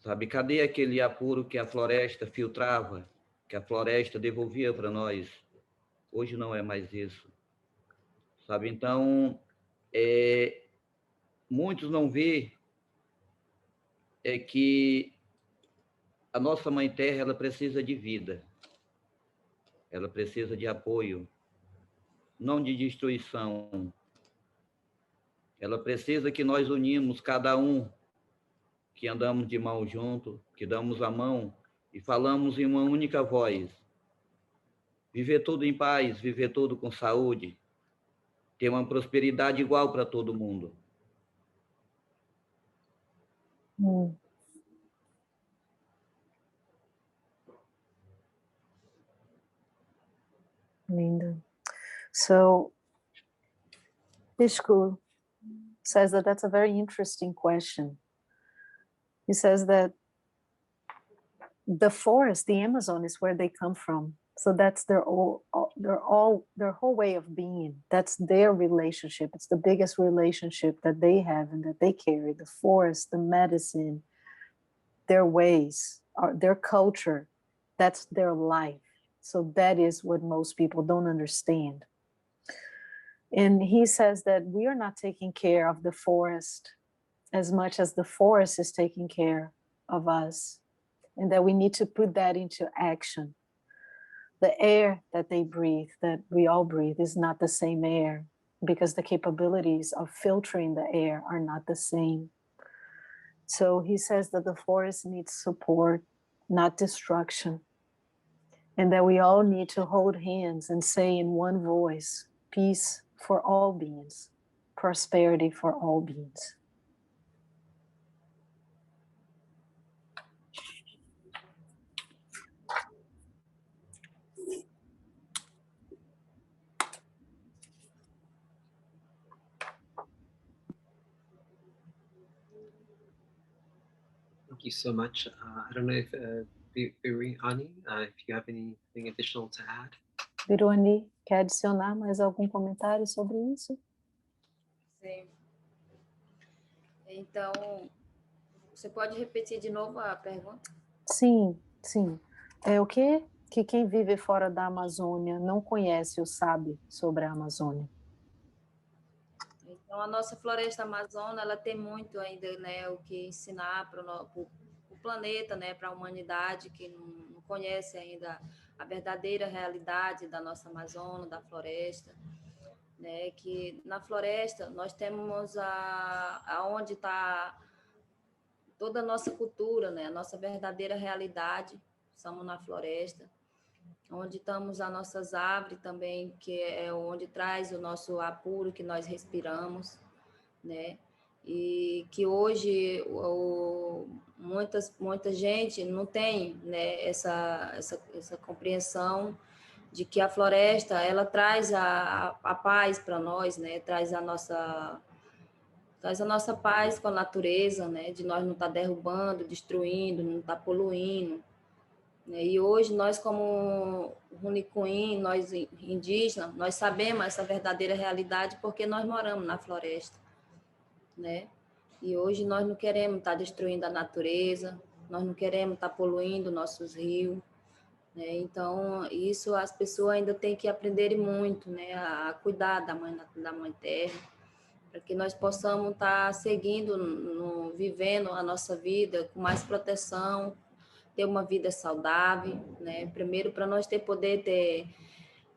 Sabe, cadê aquele ar puro que a floresta filtrava, que a floresta devolvia para nós? Hoje não é mais isso. Sabe, então, muitos não vê que a nossa mãe terra, ela precisa de vida. Ela precisa de apoio, não de destruição. Ela precisa que nós unimos cada um, que andamos de mão junto, que damos a mão e falamos em uma única voz. Viver tudo em paz, viver tudo com saúde, ter uma prosperidade igual para todo mundo. Lindo. So, Ishku says that that's a very interesting question. He says that the forest, the Amazon, is where they come from. So that's their whole way of being. That's their relationship. It's the biggest relationship that they have and that they carry. The forest, the medicine, their ways, their culture. That's their life. So that is what most people don't understand. And he says that we are not taking care of the forest as much as the forest is taking care of us, and that we need to put that into action. The air that they breathe, that we all breathe, is not the same air, because the capabilities of filtering the air are not the same. So he says that the forest needs support, not destruction, and that we all need to hold hands and say in one voice, peace for all beings, prosperity for all beings. Thank you so much. I don't know if Yube Huni, if you have anything additional to add. Yube Huni, quer adicionar mais algum comentário sobre isso? Sim. Então, você pode repetir de novo a pergunta? Sim, sim. É o que quem vive fora da Amazônia não conhece ou sabe sobre a Amazônia? Então, a nossa floresta amazônica, ela tem muito ainda, né, o que ensinar para o planeta, né, para a humanidade que não conhece ainda a verdadeira realidade da nossa Amazônia, da floresta, né, que na floresta nós temos aonde está toda a nossa cultura, né, a nossa verdadeira realidade, estamos na floresta, onde estamos as nossas árvores também, que é onde traz o nosso ar puro que nós respiramos, né? E que hoje muita gente não tem, né, essa compreensão de que a floresta ela traz a paz para nós, né? Traz a nossa paz com a natureza, né? De nós não estar derrubando, destruindo, não estar poluindo. E hoje nós, como Huni Kui, nós indígenas, nós sabemos essa verdadeira realidade porque nós moramos na floresta, né? E hoje nós não queremos estar destruindo a natureza, nós não queremos estar poluindo nossos rios, né? Então isso as pessoas ainda têm que aprender muito, né? A cuidar da mãe terra, para que nós possamos estar seguindo, vivendo a nossa vida com mais proteção, ter uma vida saudável, né? Primeiro, para nós poder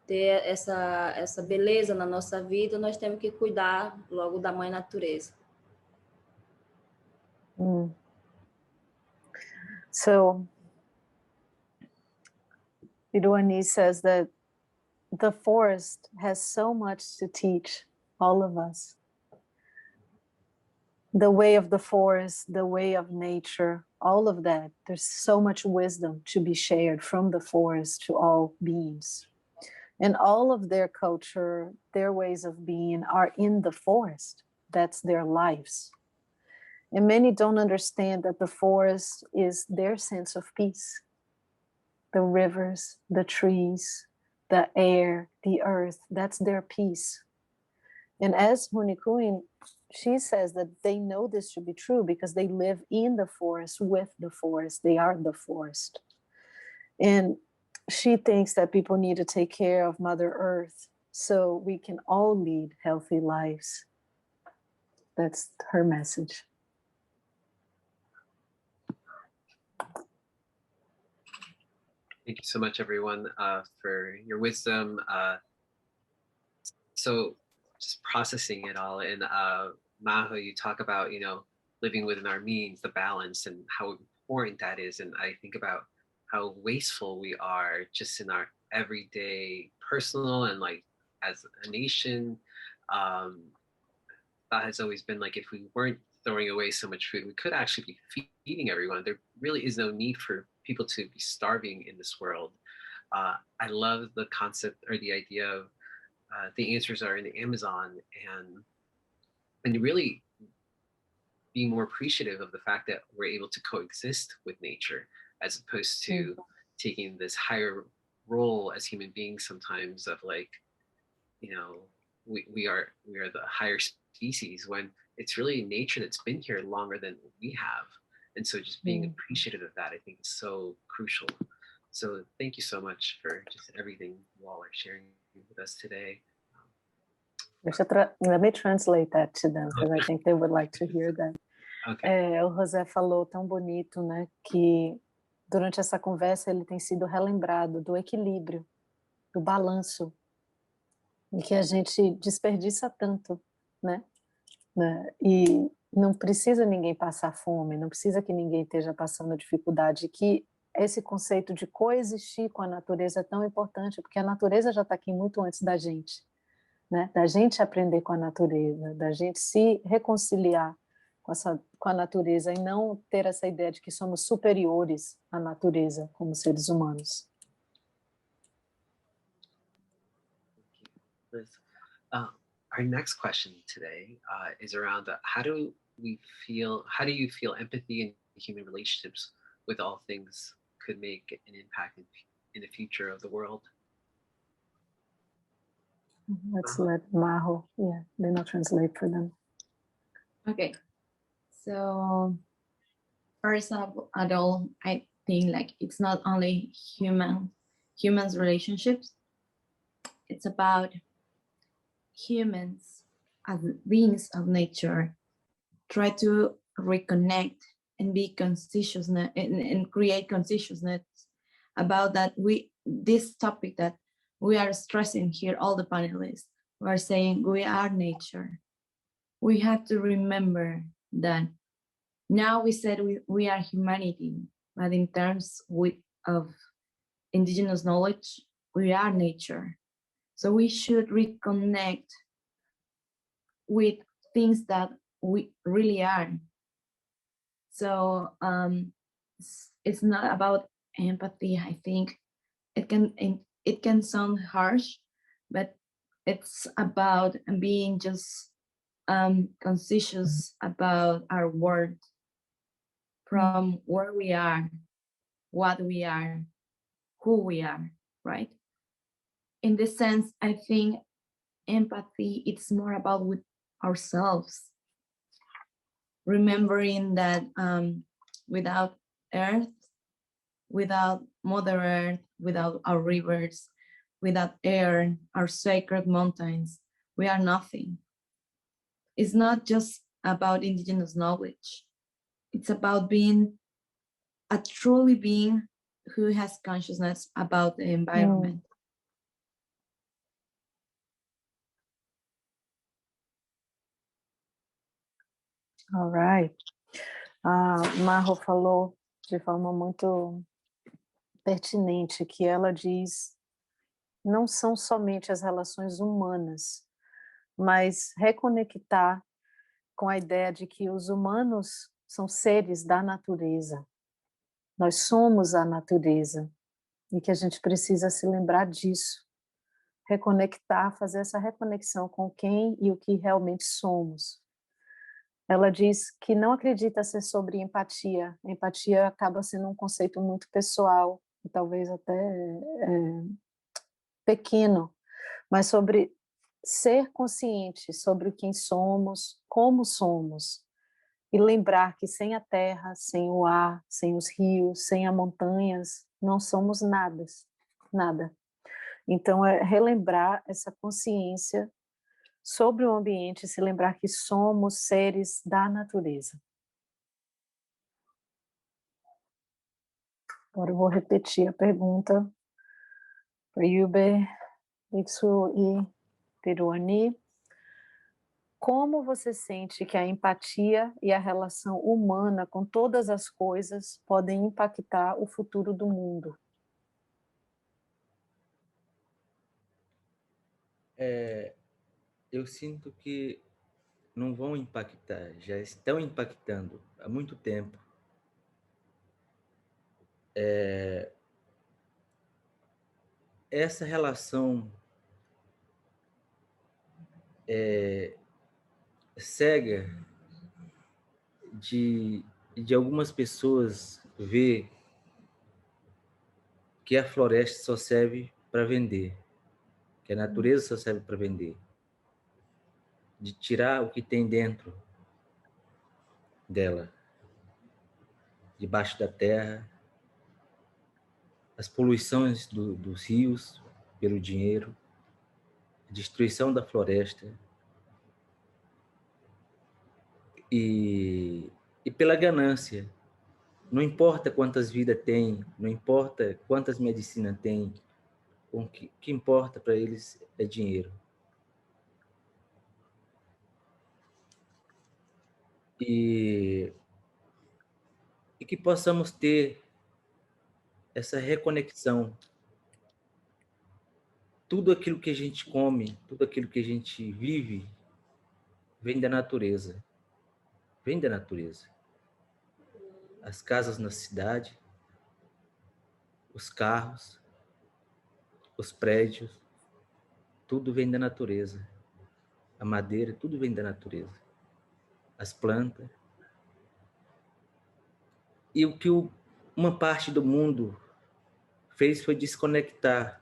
ter essa beleza na nossa vida, nós temos que cuidar logo da mãe natureza. So, Yube Huni says that the forest has so much to teach all of us. The way of the forest, the way of nature, all of that. There's so much wisdom to be shared from the forest to all beings. And all of their culture, their ways of being are in the forest. That's their lives. And many don't understand that the forest is their sense of peace. The rivers, the trees, the air, the earth, that's their peace. And as Huni Kui, she says that they know this to be true because they live in the forest with the forest. They are the forest. And she thinks that people need to take care of Mother Earth so we can all lead healthy lives. That's her message. Thank you so much, everyone, for your wisdom. So just processing it all. And Majo, you talk about, living within our means, the balance, and how important that is. And I think about how wasteful we are just in our everyday personal and like as a nation. That has always been like, if we weren't throwing away so much food, we could actually be feeding everyone. There really is no need for people to be starving in this world. I love the concept or the idea of the answers are in the Amazon, and really be more appreciative of the fact that we're able to coexist with nature, as opposed to taking this higher role as human beings sometimes of like, we are the higher species, when it's really nature that's been here longer than we have. And so just being appreciative of that, I think is so crucial. So thank you so much for just everything you all are sharing with us today. Let me translate that to them, because I think they would like to hear that. Okay. O José falou tão bonito, né, que durante essa conversa ele tem sido relembrado do equilíbrio, do balanço, e que a gente desperdiça tanto, né? E não precisa ninguém passar fome, não precisa que ninguém esteja passando dificuldade, que esse conceito de coexistir com a natureza é tão importante, porque a natureza já está aqui muito antes da gente, né? Da gente aprender com a natureza, da gente se reconciliar com a natureza e não ter essa ideia de que somos superiores à natureza como seres humanos. Our next question today is around how do you feel empathy and human relationships with all things could make an impact in the future of the world? Let's let Majo, then I'll translate for them. Okay, so first of all, I think like it's not only humans relationships, it's about humans as beings of nature try to reconnect and be consciousness and create consciousness about that. This topic that we are stressing here, all the panelists, we are saying we are nature. We have to remember that now we said we are humanity, but in terms of indigenous knowledge, we are nature. So we should reconnect with things that we really are. So it's not about empathy. I think it can sound harsh, but it's about being just conscious about our world, from where we are, what we are, who we are, right? In this sense, I think empathy, it's more about with ourselves, remembering that without earth, without Mother Earth, without our rivers, without air, our sacred mountains, we are nothing. It's not just about indigenous knowledge. It's about being a truly being who has consciousness about the environment. All right. Majo falou de forma muito pertinente que ela diz não são somente as relações humanas, mas reconectar com a ideia de que os humanos são seres da natureza. Nós somos a natureza e que a gente precisa se lembrar disso. Reconectar, fazer essa reconexão com quem e o que realmente somos. Ela diz que não acredita ser sobre empatia. Empatia acaba sendo um conceito muito pessoal e talvez até pequeno, mas sobre ser consciente sobre quem somos, como somos, e lembrar que sem a terra, sem o ar, sem os rios, sem as montanhas, não somos nada. Então, é relembrar essa consciência sobre o ambiente, se lembrar que somos seres da natureza. Agora eu vou repetir a pergunta para Yube, Bixu e Peruani. Como você sente que a empatia e a relação humana com todas as coisas podem impactar o futuro do mundo? Eu sinto que não vão impactar, já estão impactando há muito tempo. Essa relação cega de algumas pessoas ver que a floresta só serve para vender, que a natureza só serve para vender, de tirar o que tem dentro dela, debaixo da terra, as poluições dos rios pelo dinheiro, a destruição da floresta e pela ganância. Não importa quantas vidas tem, não importa quantas medicinas tem, o que importa para eles é dinheiro. E que possamos ter essa reconexão. Tudo aquilo que a gente come, tudo aquilo que a gente vive, vem da natureza. Vem da natureza. As casas na cidade, os carros, os prédios, tudo vem da natureza. A madeira, tudo vem da natureza. As plantas. E o que uma parte do mundo fez foi desconectar,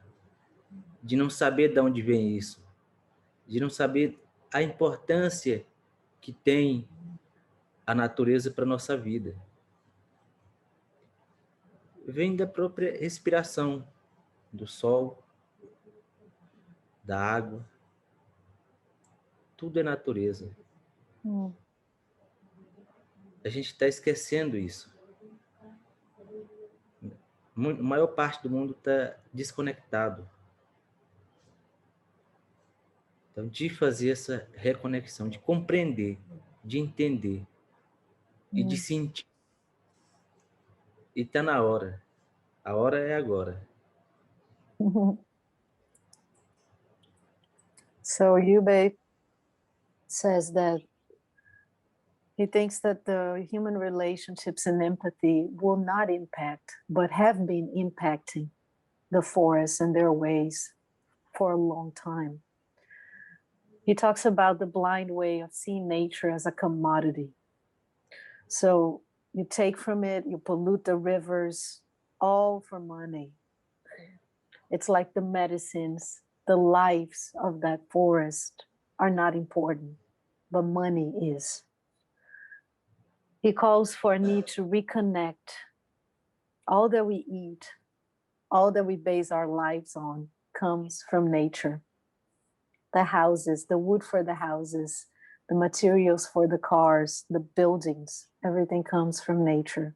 de não saber de onde vem isso, de não saber a importância que tem a natureza para a nossa vida. Vem da própria respiração, do sol, da água. Tudo é natureza. A gente está esquecendo isso. A maior parte do mundo está desconectado. Então, de fazer essa reconexão, de compreender, de entender e de sentir. E está na hora. A hora é agora. So Yube says that he thinks that the human relationships and empathy will not impact, but have been impacting the forests and their ways for a long time. He talks about the blind way of seeing nature as a commodity. So you take from it, you pollute the rivers, all for money. It's like the medicines, the lives of that forest are not important, but money is. He calls for a need to reconnect. All that we eat, all that we base our lives on comes from nature. The houses, the wood for the houses, the materials for the cars, the buildings, everything comes from nature.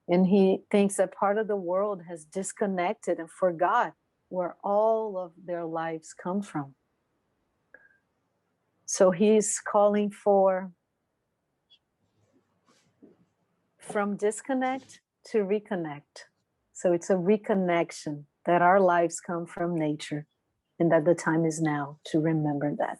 And he thinks that part of the world has disconnected and forgot where all of their lives come from. So he's calling for from disconnect to reconnect. So it's a reconnection that our lives come from nature and that the time is now to remember that.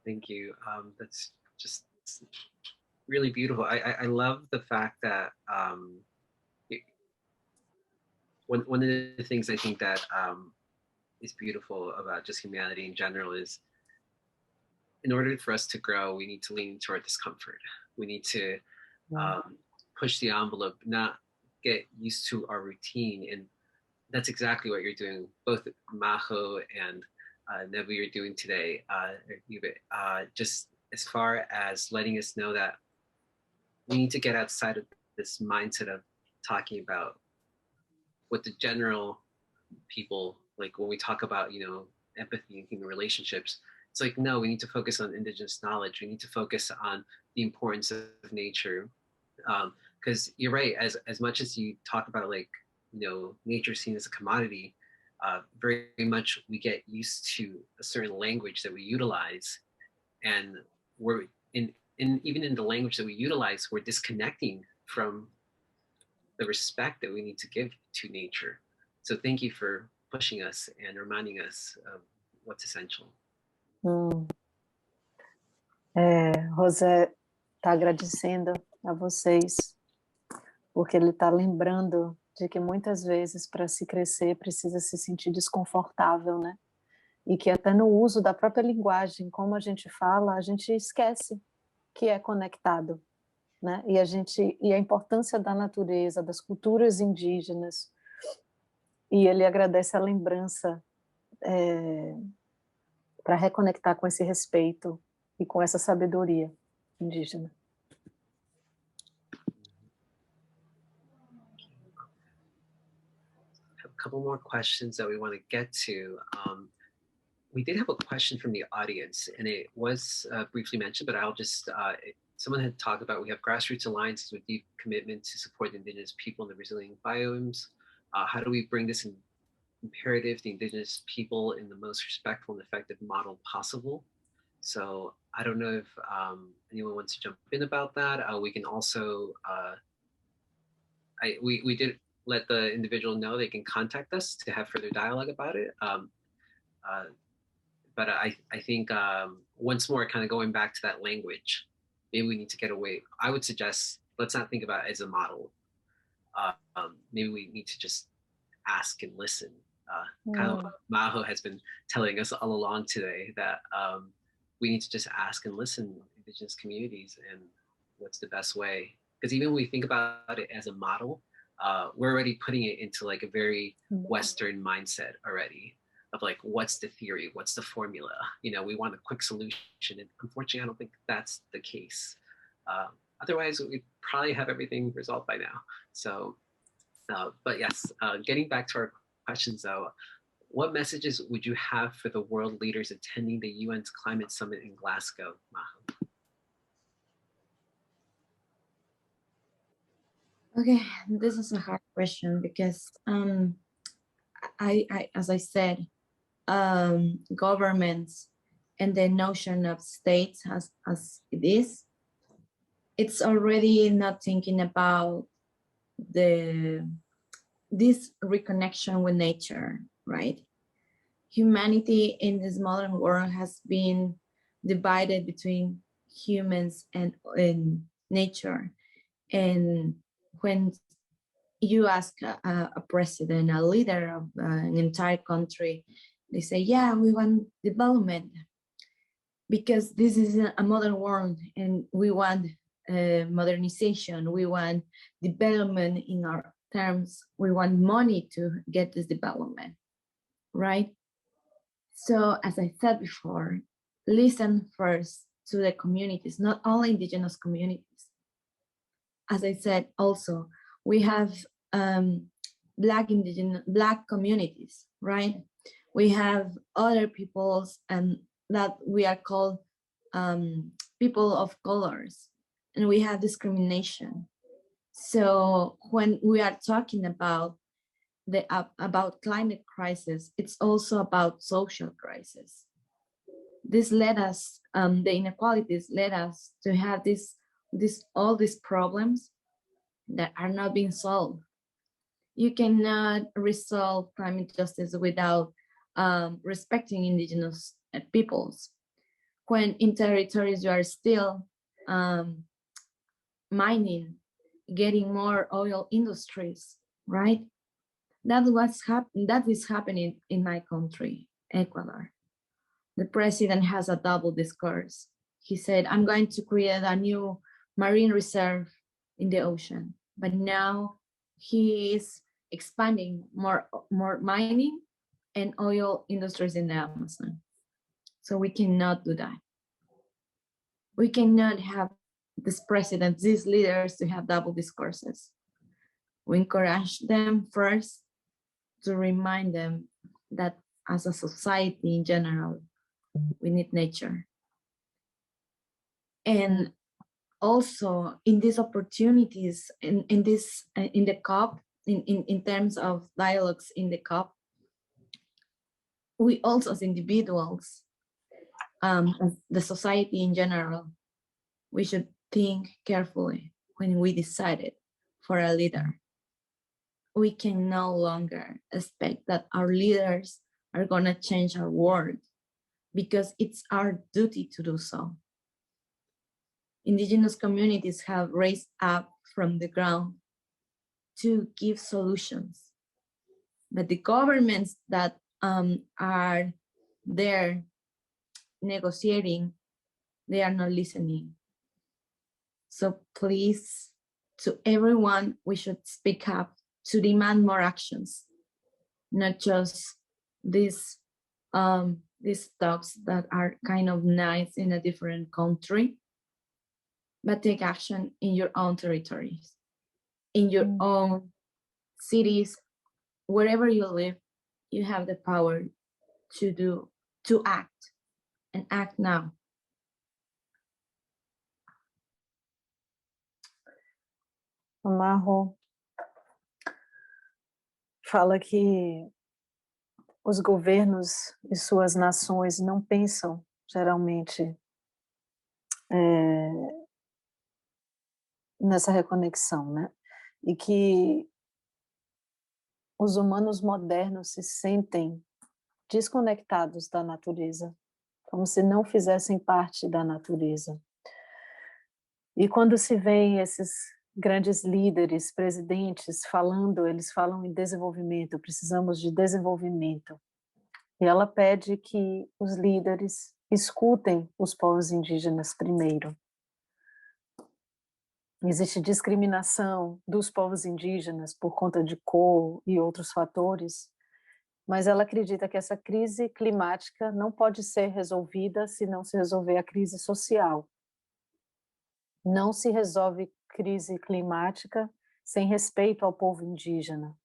Thank you. That's just really beautiful. I love the fact that one of the things I think that is beautiful about just humanity in general is, in order for us to grow, we need to lean toward discomfort. We need to push the envelope, not get used to our routine. And that's exactly what you're doing. Both Majo and Nebu, you're doing today, just as far as letting us know that we need to get outside of this mindset of talking about what the general people, like when we talk about, empathy and human relationships, it's like, no, we need to focus on indigenous knowledge. We need to focus on the importance of nature. Because you're right, as much as you talk about nature seen as a commodity, very much we get used to a certain language that we utilize, and we're even in the language that we utilize, we're disconnecting from the respect that we need to give to nature. So thank you for pushing us and reminding us of what's essential. José está agradecendo a vocês, porque ele está lembrando de que muitas vezes para se crescer precisa se sentir desconfortável, né? E que até no uso da própria linguagem, como a gente fala, a gente esquece que é conectado, né? E a importância da natureza, das culturas indígenas. E ele agradece a lembrança para reconectar com esse respeito e com essa sabedoria indígena. A couple more questions that we want to get to. We did have a question from the audience, and it was briefly mentioned, but I'll just, someone had talked about, we have grassroots alliances with deep commitment to support the Indigenous people in the resilient biomes. How do we bring this imperative to Indigenous people in the most respectful and effective model possible? So I don't know if anyone wants to jump in about that. We can also, we did let the individual know they can contact us to have further dialogue about it. But I think once more, kind of going back to that language, maybe we need to get away. I would suggest, let's not think about it as a model. Maybe we need to just ask and listen. Kind of Majo has been telling us all along today that we need to just ask and listen Indigenous communities and what's the best way. Because even when we think about it as a model, we're already putting it into like a very Western mindset already of like, what's the theory? What's the formula? You know, we want a quick solution. And unfortunately, I don't think that's the case. Otherwise, we'd probably have everything resolved by now. So, but yes, getting back to our questions though, what messages would you have for the world leaders attending the UN's Climate Summit in Glasgow, Majo? Okay, this is a hard question because as I said, governments and the notion of states as it is, it's already not thinking about this reconnection with nature, right? Humanity in this modern world has been divided between humans and nature. And when you ask a president, a leader of an entire country, they say, yeah, we want development because this is a modern world and we want modernization, we want development in our terms, we want money to get this development, right? So as I said before, listen first to the communities, not only Indigenous communities. As I said, also, we have Black communities, right? We have other peoples and that we are called people of colors, and we have discrimination. So when we are talking about about climate crisis, it's also about social crisis. This led us, the inequalities led us to have all these problems that are not being solved. You cannot resolve climate justice without respecting Indigenous peoples. When in territories you are still mining, getting more oil industries, right? That is happening in my country, Ecuador. The president has a double discourse. He said, I'm going to create a new marine reserve in the ocean, but now he is expanding more mining and oil industries in the Amazon. So we cannot do that. We cannot have this president, these leaders to have double discourses. We encourage them first to remind them that as a society in general, we need nature. And also in these opportunities, in the COP, in terms of dialogues in the COP, we also as individuals, as the society in general, we should think carefully when we decided for a leader. We can no longer expect that our leaders are gonna change our world because it's our duty to do so. Indigenous communities have raised up from the ground to give solutions. But the governments that are there negotiating, they are not listening. So please, to everyone, we should speak up to demand more actions, not just these these talks that are kind of nice in a different country, but take action in your own territories, in your own cities, wherever you live. You have the power to act, and act now. Majo fala que os governos e suas nações não pensam, geralmente, nessa reconexão, né? E que os humanos modernos se sentem desconectados da natureza, como se não fizessem parte da natureza. E quando se vêem esses grandes líderes, presidentes falando, eles falam em desenvolvimento, precisamos de desenvolvimento. E ela pede que os líderes escutem os povos indígenas primeiro. Existe discriminação dos povos indígenas por conta de cor e outros fatores, mas ela acredita que essa crise climática não pode ser resolvida se não se resolver a crise social. Não se resolve crise climática sem respeito ao povo indígena.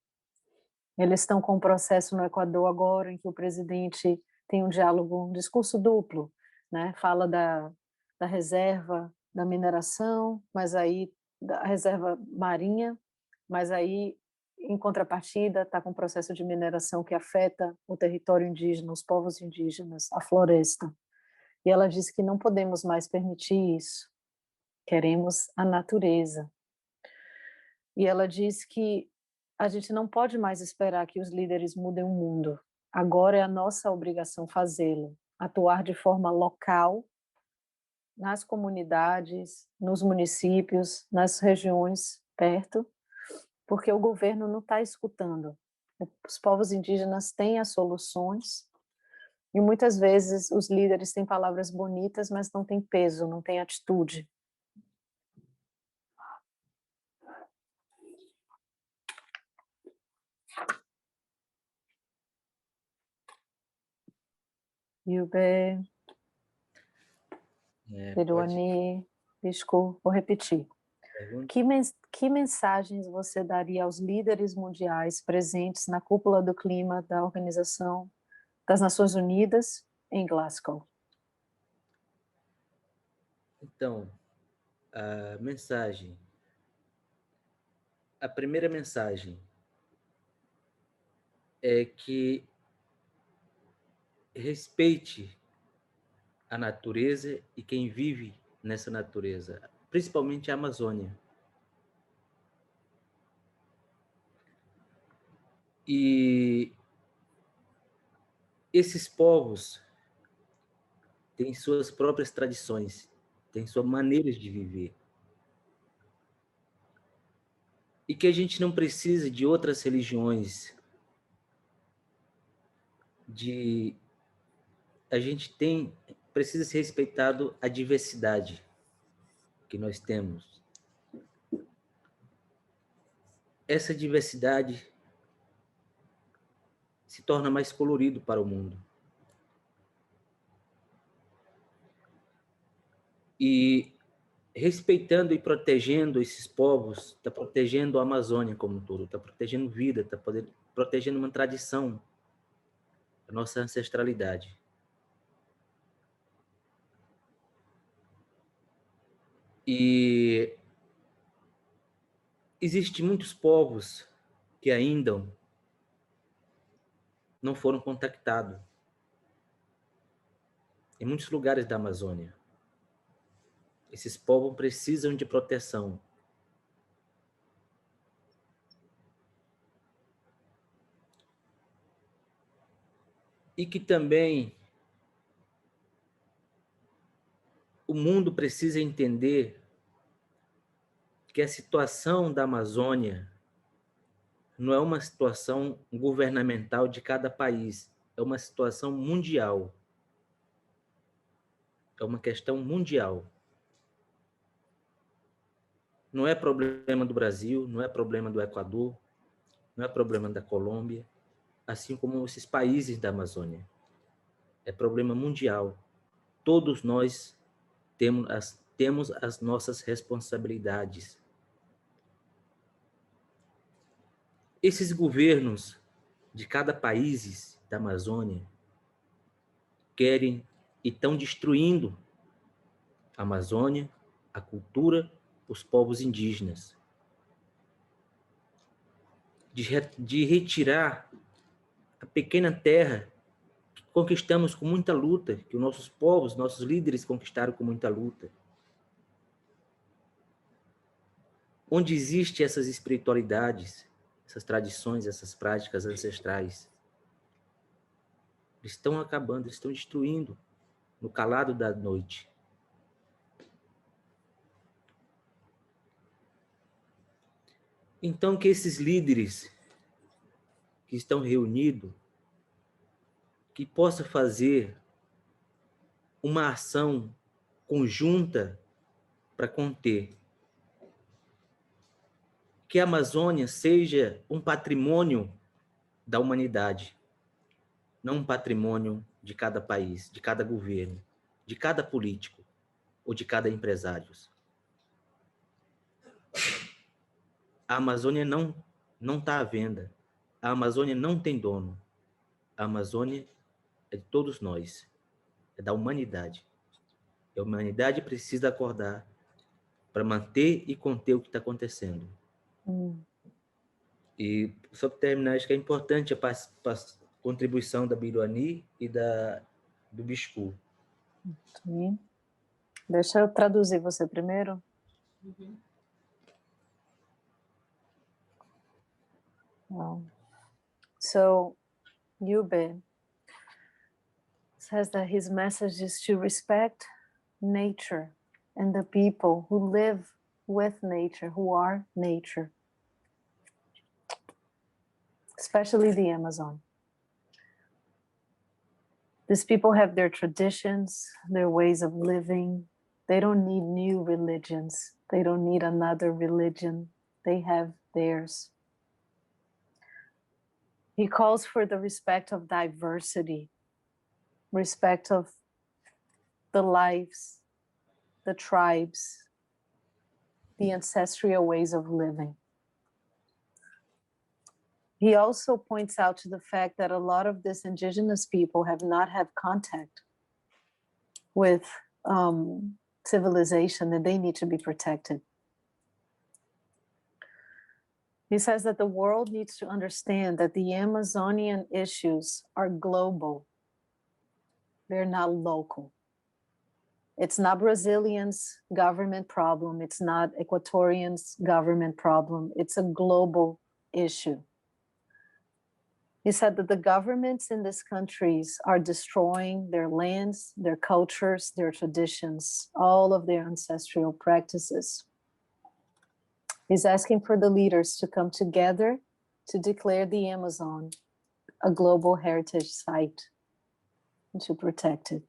Eles estão com um processo no Equador agora em que o presidente tem um diálogo, um discurso duplo, né? Fala da reserva da mineração, mas aí da reserva marinha, mas aí em contrapartida está com um processo de mineração que afeta o território indígena, os povos indígenas, a floresta. E ela diz que não podemos mais permitir isso. Queremos a natureza. E ela diz que a gente não pode mais esperar que os líderes mudem o mundo. Agora é a nossa obrigação fazê-lo, atuar de forma local, nas comunidades, nos municípios, nas regiões perto, porque o governo não está escutando. Os povos indígenas têm as soluções e muitas vezes os líderes têm palavras bonitas, mas não têm peso, não têm atitude. Yube, Peruani, Bisco, vou repetir. Que mensagens você daria aos líderes mundiais presentes na cúpula do clima da Organização das Nações Unidas em Glasgow? Então, a primeira mensagem é que respeite a natureza e quem vive nessa natureza, principalmente a Amazônia. E esses povos têm suas próprias tradições, têm suas maneiras de viver. E que a gente não precisa de outras religiões, a gente precisa ser respeitado a diversidade que nós temos. Essa diversidade se torna mais colorido para o mundo. E respeitando e protegendo esses povos, está protegendo a Amazônia como um todo, está protegendo vida, está protegendo uma tradição, a nossa ancestralidade. E existem muitos povos que ainda não foram contactados em muitos lugares da Amazônia. Esses povos precisam de proteção. E que também o mundo precisa entender que a situação da Amazônia não é uma situação governamental de cada país, é uma situação mundial. É uma questão mundial. Não é problema do Brasil, não é problema do Equador, não é problema da Colômbia, assim como esses países da Amazônia. é problema mundial. Todos nós temos as nossas responsabilidades. Esses governos de cada país da Amazônia querem e estão destruindo a Amazônia, a cultura, os povos indígenas. De retirar a pequena terra que conquistamos com muita luta, que os nossos povos, nossos líderes conquistaram com muita luta. Onde existem essas espiritualidades, essas tradições, essas práticas ancestrais, eles estão acabando, eles estão destruindo no calado da noite. Então, que esses líderes que estão reunidos, que possam fazer uma ação conjunta para conter. Que a Amazônia seja um patrimônio da humanidade, não um patrimônio de cada país, de cada governo, de cada político ou de cada empresário. A Amazônia não está à venda. A Amazônia não tem dono. A Amazônia é de todos nós, é da humanidade. E a humanidade precisa acordar para manter e conter o que está acontecendo. E, só para terminar, acho que é importante a contribuição da Biruani e do Biscu. Sim. Deixa eu traduzir você primeiro. So, Yube says that his message is to respect nature and the people who live with nature, who are nature, especially the Amazon. These people have their traditions, their ways of living. They don't need new religions. They don't need another religion. They have theirs. He calls for the respect of diversity, respect of the lives, the tribes, the ancestral ways of living. He also points out to the fact that a lot of these indigenous people have not had contact with civilization, and they need to be protected. He says that the world needs to understand that the Amazonian issues are global. They're not local. It's not Brazilians' government problem. It's not Ecuadorians' government problem. It's a global issue. He said that the governments in these countries are destroying their lands, their cultures, their traditions, all of their ancestral practices. He's asking for the leaders to come together to declare the Amazon a global heritage site and to protect it.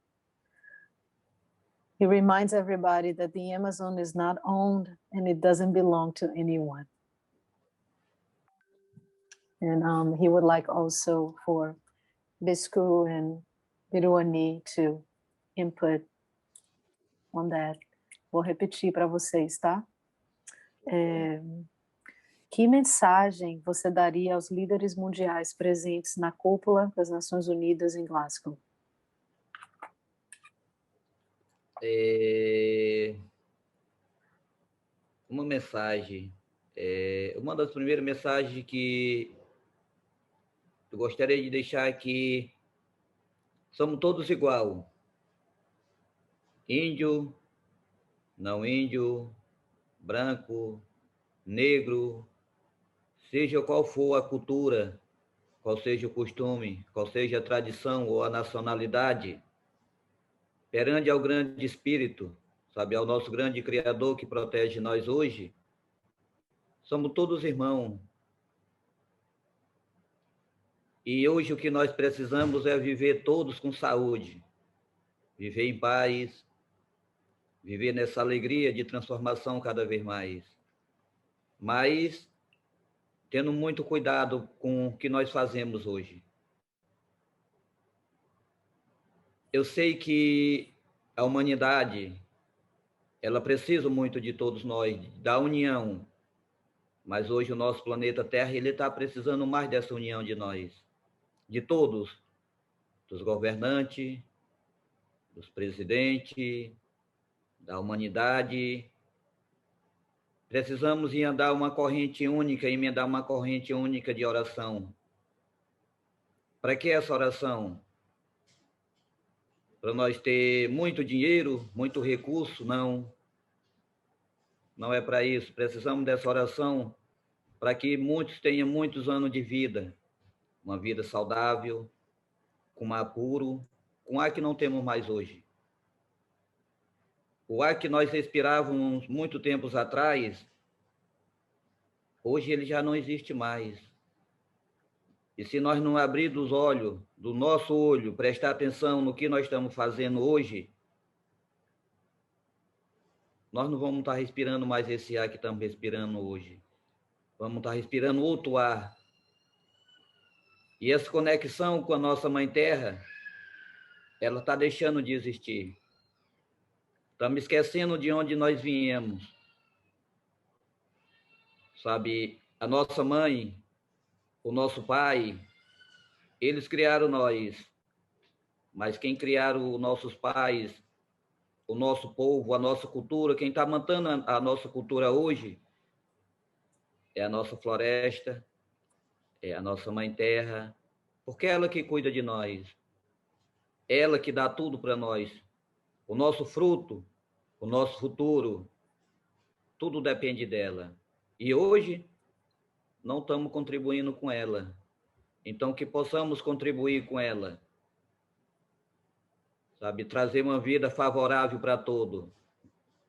He reminds everybody that the Amazon is not owned and it doesn't belong to anyone. And he would like also for Biscu and Biruani to input on that. Vou repetir para vocês, tá? Que mensagem você daria aos líderes mundiais presentes na cúpula das Nações Unidas em Glasgow? Uma mensagem, uma das primeiras mensagens que eu gostaria de deixar aqui: somos todos igual, índio, não índio, branco, negro, seja qual for a cultura, qual seja o costume, qual seja a tradição ou a nacionalidade, perante ao grande Espírito, sabe, ao nosso grande Criador que protege nós hoje, somos todos irmãos. E hoje o que nós precisamos é viver todos com saúde, viver em paz, viver nessa alegria de transformação cada vez mais. Mas tendo muito cuidado com o que nós fazemos hoje. Eu sei que a humanidade, ela precisa muito de todos nós, da união, mas hoje o nosso planeta Terra, ele está precisando mais dessa união de nós, de todos, dos governantes, dos presidentes, da humanidade. Precisamos emendar uma corrente única, emendar uma corrente única de oração. Para que essa oração? Para nós ter muito dinheiro, muito recurso? Não. Não é para isso. Precisamos dessa oração para que muitos tenham muitos anos de vida. Uma vida saudável, com ar puro, com ar que não temos mais hoje. O ar que nós respirávamos muito tempos atrás, hoje ele já não existe mais. E se nós não abrirmos os olhos, do nosso olho, prestar atenção no que nós estamos fazendo hoje, nós não vamos estar respirando mais esse ar que estamos respirando hoje. Vamos estar respirando outro ar. E essa conexão com a nossa Mãe Terra, ela está deixando de existir. Estamos esquecendo de onde nós viemos. Sabe, a nossa mãe, o nosso pai, eles criaram nós. Mas quem criaram os nossos pais, o nosso povo, a nossa cultura, quem está mantendo a nossa cultura hoje é a nossa floresta, é a nossa Mãe Terra, porque é ela que cuida de nós, ela que dá tudo para nós, o nosso fruto, o nosso futuro, tudo depende dela. E hoje não estamos contribuindo com ela, então que possamos contribuir com ela, sabe, trazer uma vida favorável para todos,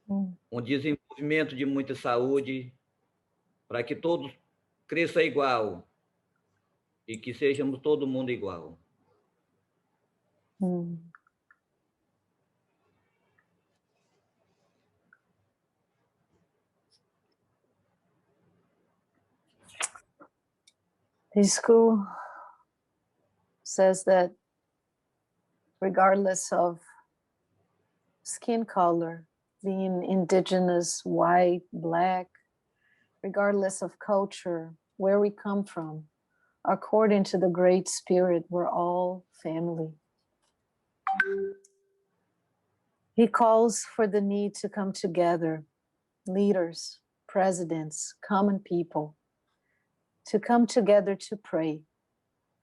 um desenvolvimento de muita saúde, para que todos cresçam igual e que sejamos todo mundo igual. The school says that regardless of skin color, being indigenous, white, black, regardless of culture, where we come from, according to the Great Spirit, we're all family. He calls for the need to come together, leaders, presidents, common people, to come together to pray,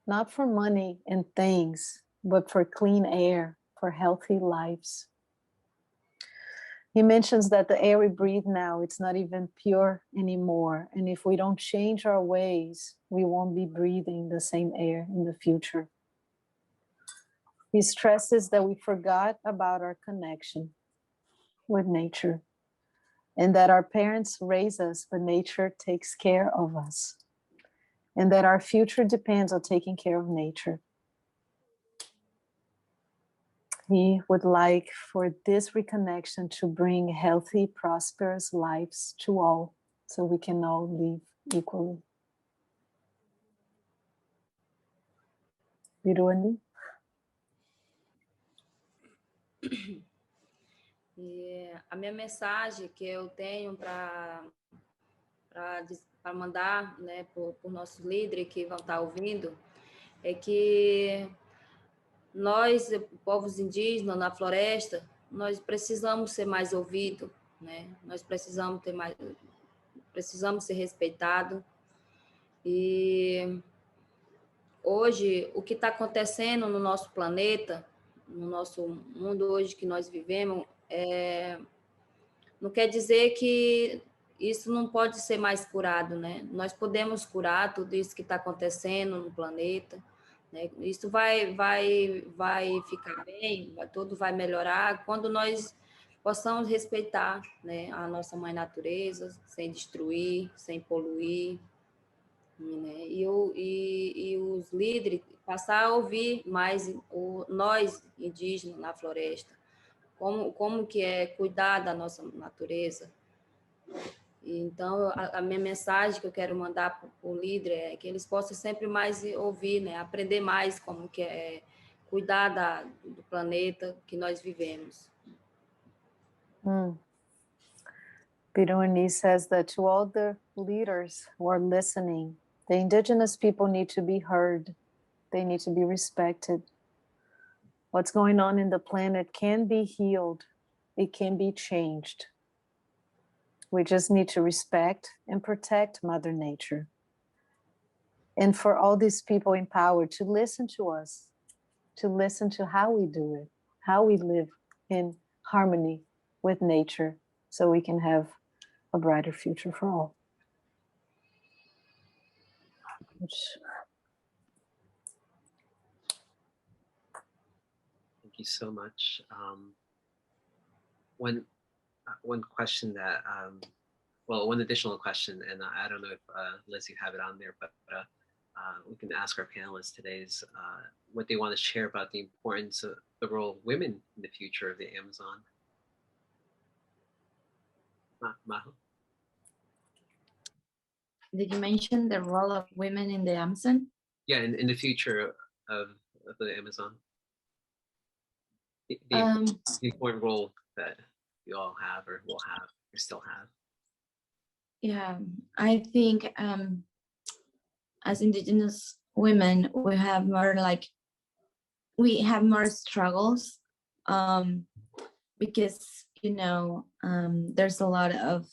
not for money and things, but for clean air, for healthy lives. He mentions that the air we breathe now, it's not even pure anymore. And if we don't change our ways, we won't be breathing the same air in the future. He stresses that we forgot about our connection with nature and that our parents raise us, but nature takes care of us. And that our future depends on taking care of nature. He would like for this reconnection to bring healthy, prosperous lives to all, so we can all live equally. Viruni? E a minha mensagem que eu tenho para mandar, né, por nossos líderes que vão estar ouvindo, é que nós, povos indígenas na floresta, nós precisamos ser mais ouvidos, né? Nós precisamos ser respeitados. E hoje, o que está acontecendo no nosso planeta, no nosso mundo hoje que nós vivemos, não quer dizer que isso não pode ser mais curado, né? Nós podemos curar tudo isso que está acontecendo no planeta, né? Isso vai ficar bem, tudo vai melhorar quando nós possamos respeitar, né, a nossa mãe natureza, sem destruir, sem poluir, né? E os líderes passar a ouvir mais nós indígenas na floresta, como que é cuidar da nossa natureza. Então, a minha mensagem que eu quero mandar para o líder é que eles possam sempre mais ouvir, né? Aprender mais como que é cuidar do planeta que nós vivemos. Biruni says that to all the leaders who are listening, the indigenous people need to be heard. They need to be respected. What's going on in the planet can be healed. It can be changed. We just need to respect and protect Mother Nature. And for all these people in power to listen to us, to listen to how we do it, how we live in harmony with nature, so we can have a brighter future for all. Thank you so much. One question that, well, one additional question, and I don't know if Liz, you have it on there, but we can ask our panelists today is what they want to share about the importance of the role of women in the future of the Amazon. Majo? Did you mention the role of women in the Amazon? Yeah, in the future of the Amazon. The important role that you all have or will have or still have. Yeah, I think as Indigenous women, we have more struggles because, you know, there's a lot of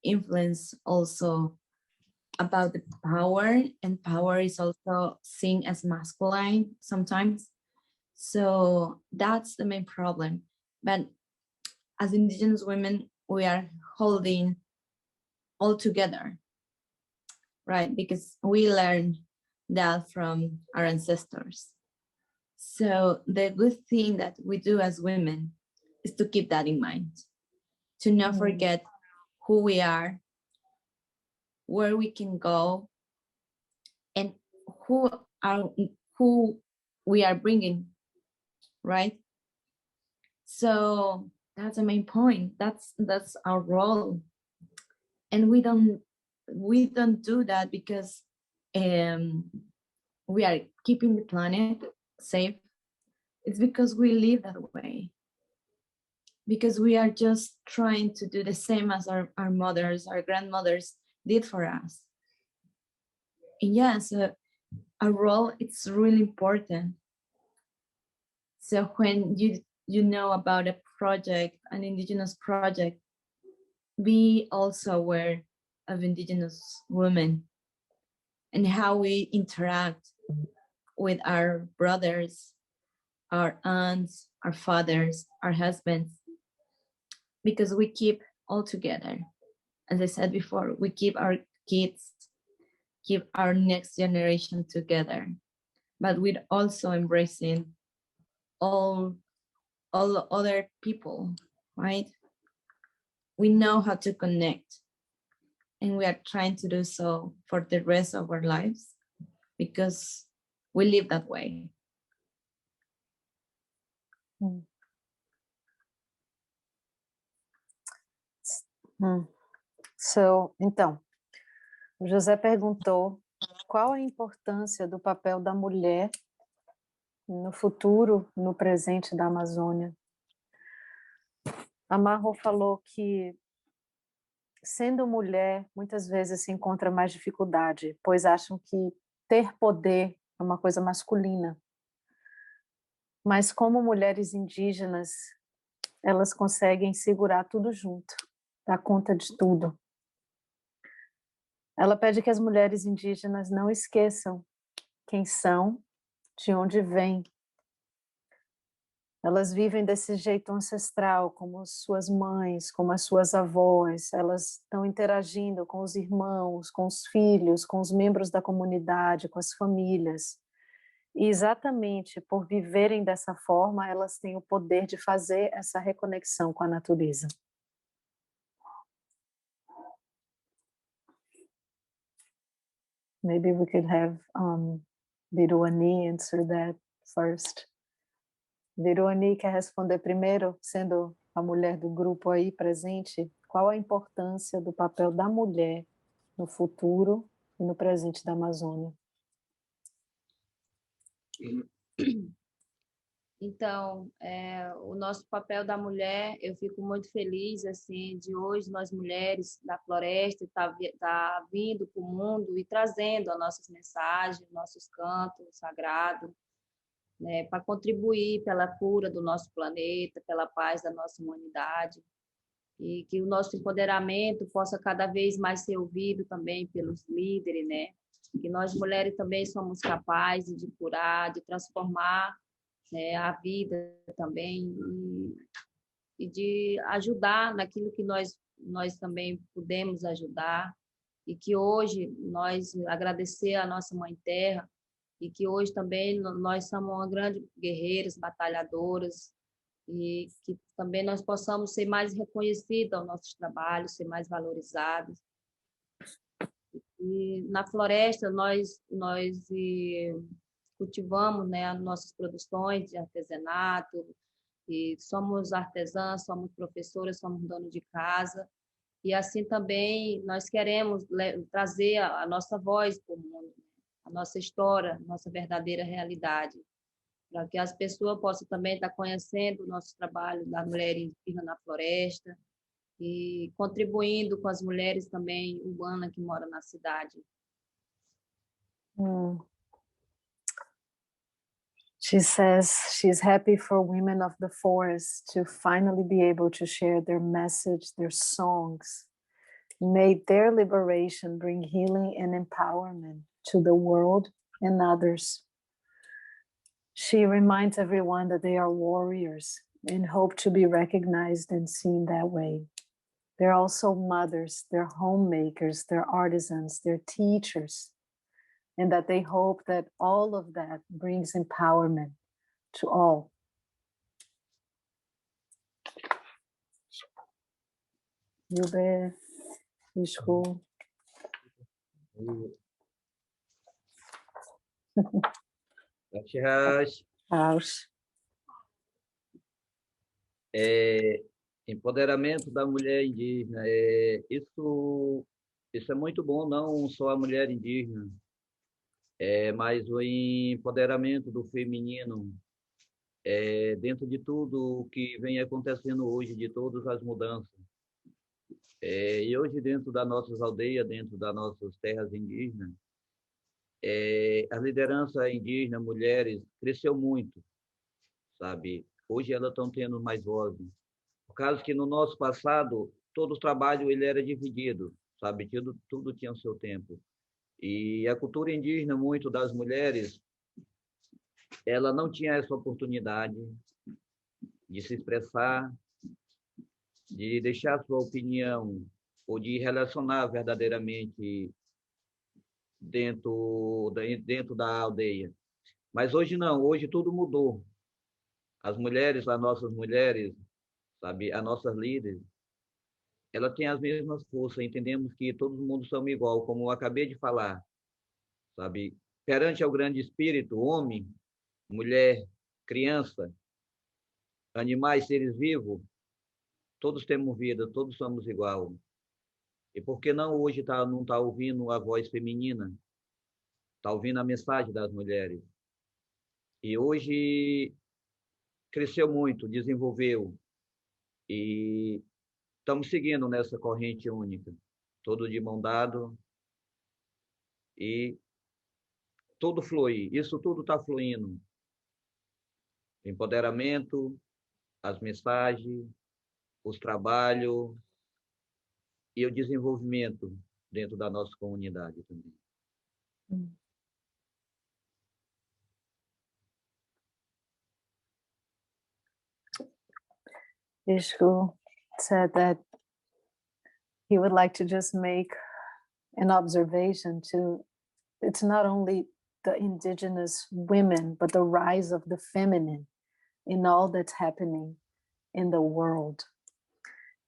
influence also about the power, and power is also seen as masculine sometimes. So that's the main problem. But as Indigenous women, we are holding all together, right? Because we learned that from our ancestors. So the good thing that we do as women is to keep that in mind, to not forget who we are, where we can go, and who we are bringing, right? So that's the main point. That's our role, and we don't do that because we are keeping the planet safe. It's because we live that way, because we are just trying to do the same as our mothers, our grandmothers did for us. And yes, our role, it's really important. So when you know about a project, an Indigenous project, be also aware of Indigenous women and how we interact with our brothers, our aunts, our fathers, our husbands, because we keep all together. As I said before, we keep our kids, keep our next generation together, but we're also embracing all other people, right? We know how to connect, and we are trying to do so for the rest of our lives because we live that way. So, então, o José perguntou qual a importância do papel da mulher no futuro, no presente da Amazônia. A Majo falou que, sendo mulher, muitas vezes se encontra mais dificuldade, pois acham que ter poder é uma coisa masculina. Mas como mulheres indígenas, elas conseguem segurar tudo junto, dar conta de tudo. Ela pede que as mulheres indígenas não esqueçam quem são, de onde vêm. Elas vivem desse jeito ancestral, como suas mães, como as suas avós. Elas estão interagindo com os irmãos, com os filhos, com os membros da comunidade, com as famílias. E exatamente por viverem dessa forma, elas têm o poder de fazer essa reconexão com a natureza. Maybe we could have Huni answer that first. Huni quer responder primeiro, sendo a mulher do grupo aí presente, qual a importância do papel da mulher no futuro e no presente da Amazônia? Então, o nosso papel da mulher, eu fico muito feliz assim de hoje nós mulheres da floresta tá vindo para o mundo e trazendo as nossas mensagens, nossos cantos sagrados, né, para contribuir pela cura do nosso planeta, pela paz da nossa humanidade, e que o nosso empoderamento possa cada vez mais ser ouvido também pelos líderes, né? Que nós mulheres também somos capazes de curar, de transformar, né, a vida também e de ajudar naquilo que nós também podemos ajudar, e que hoje nós agradecer a nossa Mãe Terra, e que hoje também nós somos uma grande guerreiras, batalhadoras, e que também nós possamos ser mais reconhecidos aos nossos trabalhos, ser mais valorizados. E na floresta nós cultivamos, né, as nossas produções de artesanato, e somos artesãs, somos professoras, somos donos de casa, e assim também nós queremos trazer a nossa voz para o mundo, a nossa história, a nossa verdadeira realidade, para que as pessoas possam também estar conhecendo o nosso trabalho da mulher indígena na floresta e contribuindo com as mulheres também urbanas que moram na cidade. She says she's happy for women of the forest to finally be able to share their message, their songs. May their liberation bring healing and empowerment to the world and others. She reminds everyone that they are warriors and hope to be recognized and seen that way. They're also mothers, they're homemakers, they're artisans, they're teachers, and that they hope that all of that brings empowerment to all. Yube, Ishku. Gracias. Empoderamento da mulher indígena. Isso é muito bom, não só a mulher indígena, mas o empoderamento do feminino dentro de tudo o que vem acontecendo hoje, de todas as mudanças. E hoje, dentro das nossas aldeias, dentro das nossas terras indígenas, a liderança indígena, mulheres, cresceu muito, sabe? Hoje elas estão tendo mais voz. Por causa que no nosso passado, todo o trabalho ele era dividido, sabe? Tudo tinha o seu tempo. E a cultura indígena, muito das mulheres, ela não tinha essa oportunidade de se expressar, de deixar sua opinião, ou de relacionar verdadeiramente dentro da aldeia. Mas hoje não, hoje tudo mudou. As nossas mulheres, sabe, as nossas líderes, elas têm as mesmas forças, entendemos que todo mundo somos igual, como eu acabei de falar, sabe? Perante ao grande espírito, homem, mulher, criança, animais, seres vivos, todos temos vida, todos somos igual. E por que não hoje não está ouvindo a voz feminina? Está ouvindo a mensagem das mulheres? E hoje cresceu muito, desenvolveu, e estamos seguindo nessa corrente única, todo de mão dado, e tudo flui, isso tudo está fluindo. Empoderamento, as mensagens, os trabalhos e o desenvolvimento dentro da nossa comunidade também. Ishku said that he would like to just make an observation to, it's not only the indigenous women, but the rise of the feminine in all that's happening in the world.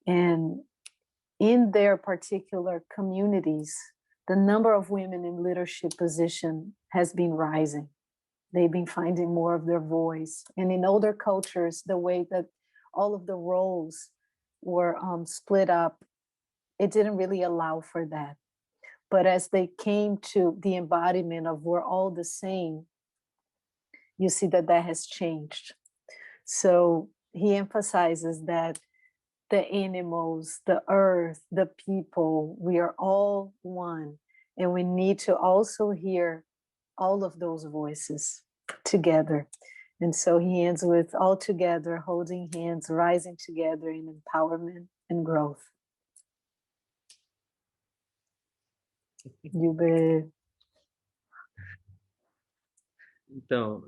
And in their particular communities, the number of women in leadership position has been rising. They've been finding more of their voice. And in older cultures, the way that all of the roles were split up, it didn't really allow for that. But as they came to the embodiment of we're all the same, you see that has changed. So he emphasizes that the animals, the earth, the people, we are all one. And we need to also hear all of those voices together. And so he ends with all together, holding hands, rising together in empowerment and growth. Yube. Então,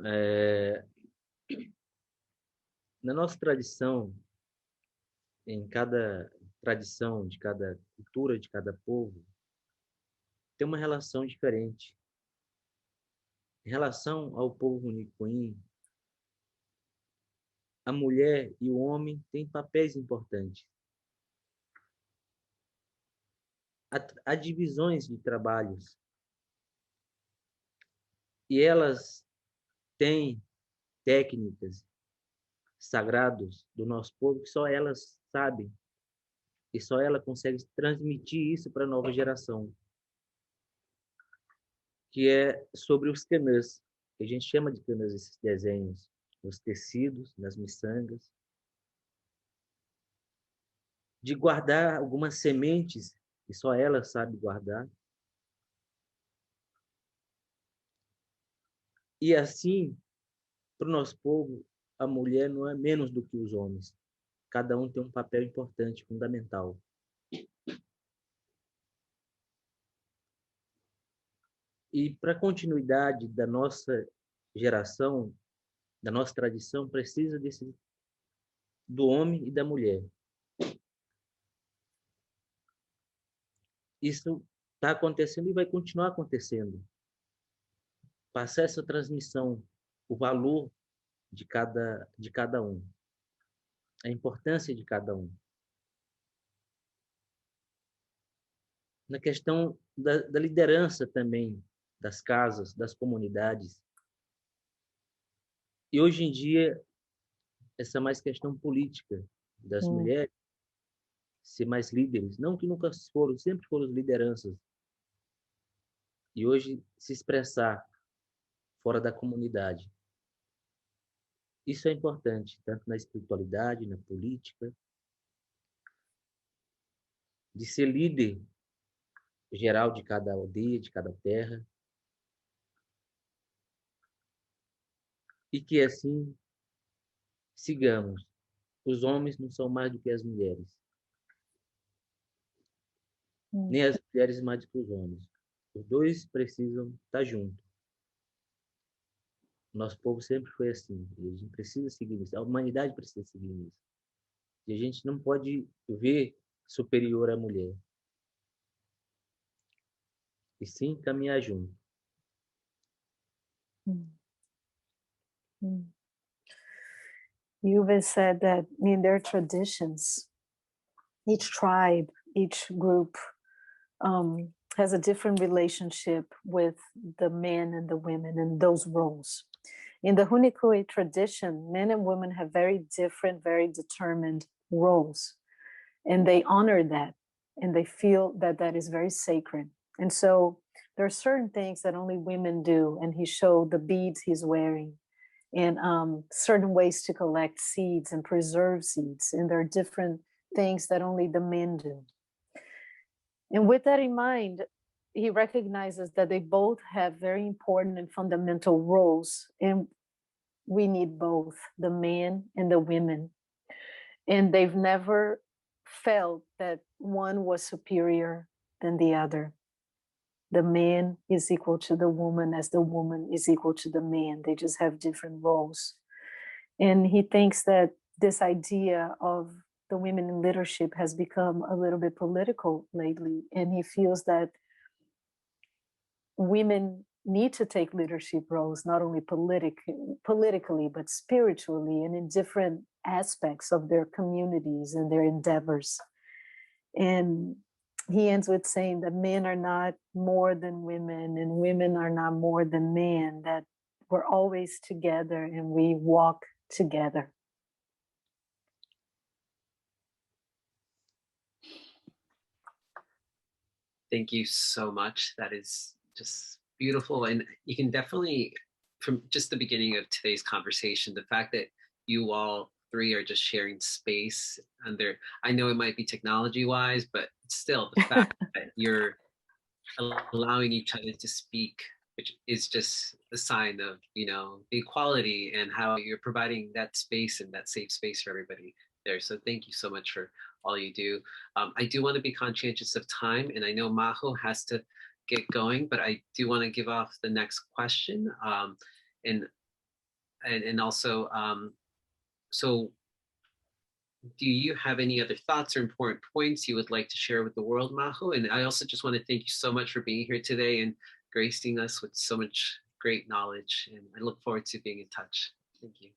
na nossa tradição, em cada tradição de cada cultura, de cada povo, tem uma relação diferente. Em relação ao povo Huni Kui, a mulher e o homem têm papéis importantes. Há divisões de trabalhos e elas têm técnicas sagradas do nosso povo que só elas sabem e só ela consegue transmitir isso para a nova geração, que é sobre os canãs, que a gente chama de canãs esses desenhos, nos tecidos, nas miçangas, de guardar algumas sementes que só ela sabe guardar. E assim, para o nosso povo, a mulher não é menos do que os homens. Cada um tem um papel importante, fundamental. E para a continuidade da nossa geração, da nossa tradição, precisa do homem e da mulher. Isso está acontecendo e vai continuar acontecendo. Passar essa transmissão, o valor de cada um, a importância de cada um. Na questão da liderança também, das casas, das comunidades. E hoje em dia, essa mais questão política das mulheres ser mais líderes, não que nunca foram, sempre foram lideranças. E hoje se expressar fora da comunidade. Isso é importante, tanto na espiritualidade, na política, de ser líder geral de cada aldeia, de cada terra, e que assim sigamos. Os homens não são mais do que as mulheres, nem as mulheres mais do que os homens. Os dois precisam estar juntos. Nosso povo sempre foi assim, e a gente precisa seguir isso, a humanidade precisa seguir isso. E a gente não pode ver superior à mulher. E sim caminhar junto. Yube said that in their traditions, each tribe, each group has a different relationship with the men and the women and those roles. In the Huni Kui tradition, men and women have very different, very determined roles, and they honor that, and they feel that that is very sacred. And so there are certain things that only women do, and he showed the beads he's wearing, and certain ways to collect seeds and preserve seeds, and there are different things that only the men do. And with that in mind, he recognizes that they both have very important and fundamental roles, and we need both the men and the women. And they've never felt that one was superior than the other. The man is equal to the woman as the woman is equal to the man. They just have different roles. And he thinks that this idea of the women in leadership has become a little bit political lately. And he feels that women need to take leadership roles, not only politically, but spiritually and in different aspects of their communities and their endeavors. And he ends with saying that men are not more than women and women are not more than men, that we're always together and we walk together. Thank you so much. That is just beautiful. And you can definitely, from just the beginning of today's conversation, the fact that you all three are just sharing space, and I know it might be technology wise, but still the fact that you're allowing each other to speak, which is just a sign of, you know, the equality and how you're providing that space and that safe space for everybody there. So thank you so much for all you do. I do want to be conscientious of time, and I know Majo has to get going, but I do want to give off the next question. And also, so do you have any other thoughts or important points you would like to share with the world, Majo? And I also just want to thank you so much for being here today and gracing us with so much great knowledge. And I look forward to being in touch. Thank you.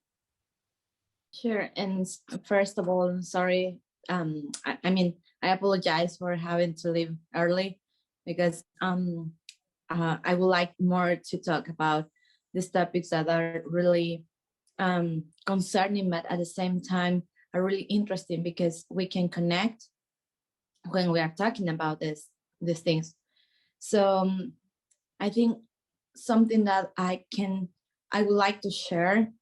Sure. And first of all, sorry. I mean, I apologize for having to leave early because I would like more to talk about these topics that are really concerning, but at the same time are really interesting because we can connect when we are talking about these things. So I think something that I would like to share,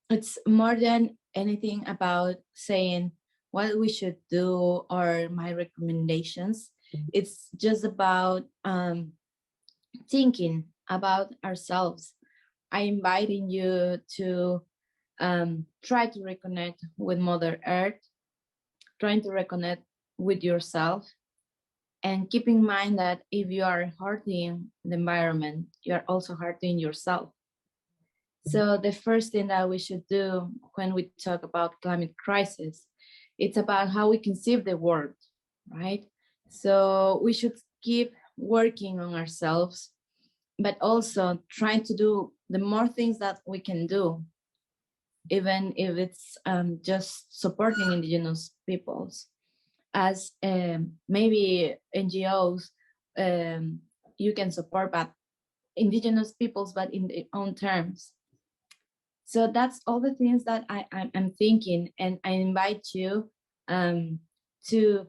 it's more than anything about saying what we should do or my recommendations. It's just about thinking about ourselves. I'm inviting you to try to reconnect with Mother Earth, trying to reconnect with yourself, and keep in mind that if you are hurting the environment, you are also hurting yourself. So the first thing that we should do when we talk about climate crisis, it's about how we conceive the world, right? So we should keep working on ourselves, but also trying to do the more things that we can do, even if it's just supporting indigenous peoples. As maybe NGOs, you can support but indigenous peoples, but in their own terms. So that's all the things that I'm thinking, and I invite you to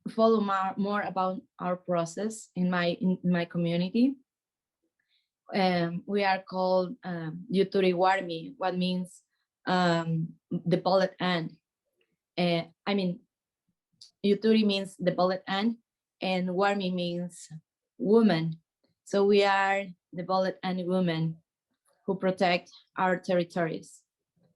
follow more about our process in my community. We are called Yuturi Warmi, what means the bullet end. I mean, Yuturi means the bullet end, and Warmi means woman. So we are the bullet end women who protect our territories,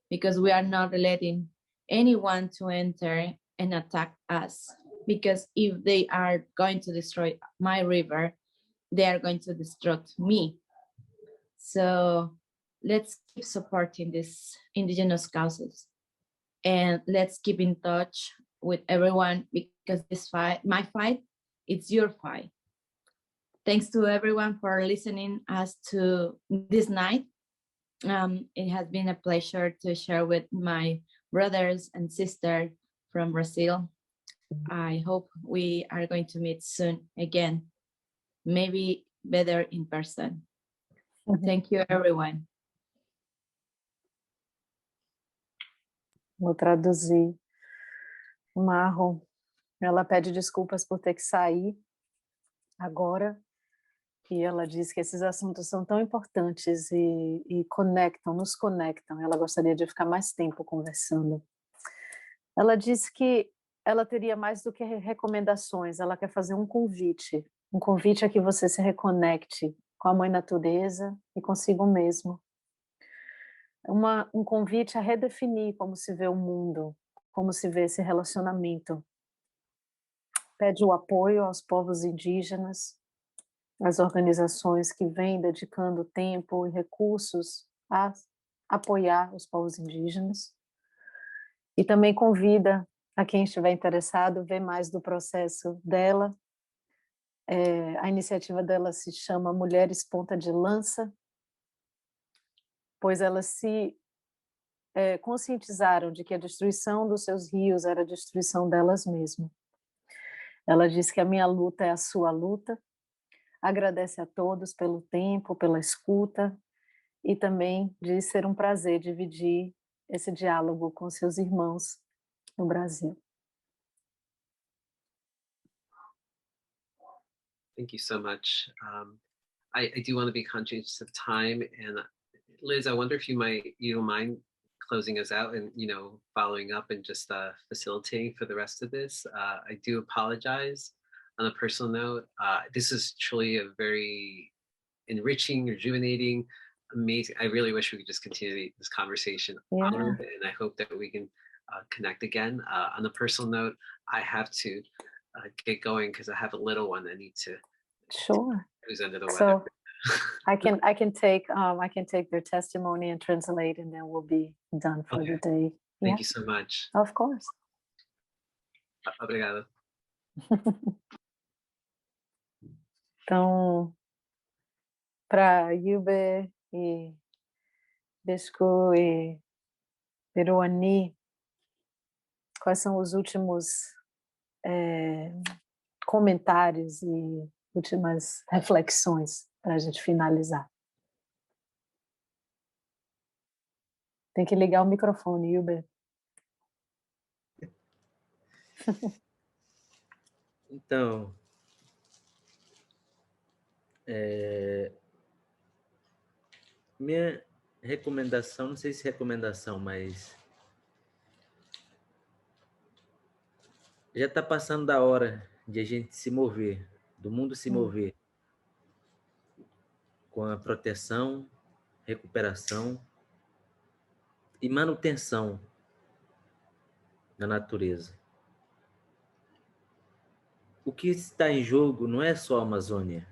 because we are not letting anyone to enter and attack us. Because if they are going to destroy my river, they are going to destroy me. So let's keep supporting these indigenous causes, and let's keep in touch with everyone, because this fight, my fight, it's your fight. Thanks to everyone for listening us to this night. It has been a pleasure to share with my brothers and sisters from Brazil. I hope we are going to meet soon again, maybe better in person. Thank you, everyone. Vou traduzir. Majo, ela pede desculpas por ter que sair agora, e ela diz que esses assuntos são tão importantes e nos conectam. Ela gostaria de ficar mais tempo conversando. Ela disse que ela teria mais do que recomendações, ela quer fazer um convite a que você se reconecte com a Mãe Natureza e consigo mesmo. Um convite a redefinir como se vê o mundo, como se vê esse relacionamento. Pede o apoio aos povos indígenas, às organizações que vêm dedicando tempo e recursos a apoiar os povos indígenas. E também convida a quem estiver interessado ver mais do processo dela. A iniciativa dela se chama Mulheres Ponta de Lança, pois elas se conscientizaram de que a destruição dos seus rios era a destruição delas mesmas. Ela diz que a minha luta é a sua luta, agradece a todos pelo tempo, pela escuta, e também diz ser um prazer dividir esse diálogo com seus irmãos no Brasil. Thank you so much. I do want to be conscious of time, and Liz, I wonder if you don't mind closing us out and, following up and just facilitating for the rest of this. I do apologize on a personal note. This is truly a very enriching, rejuvenating, amazing. I really wish we could just continue this conversation on, and I hope that we can connect again. On a personal note, I have to get going because I have a little one that needs to. Sure. Who's under the weather. So I can take their testimony and translate, and then we'll be done for the day. Thank you so much. Of course. Obrigado. Então, para Yube e Bisco e Peruani, quais são os últimos comentários e últimas reflexões para a gente finalizar? Tem que ligar o microfone, Yube. Então, minha recomendação, não sei se recomendação, mas já está passando da hora de a gente se mover, do mundo se mover com a proteção, recuperação e manutenção da natureza. O que está em jogo não é só a Amazônia.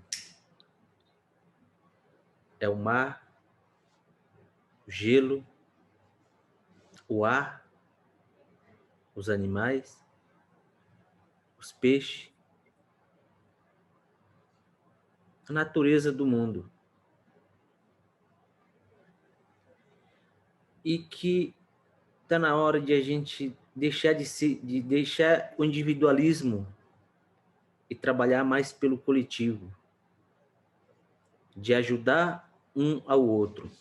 É o mar, o gelo, o ar, os animais, os peixes, a natureza do mundo. E que está na hora de a gente deixar o individualismo e trabalhar mais pelo coletivo, de ajudar um ao outro.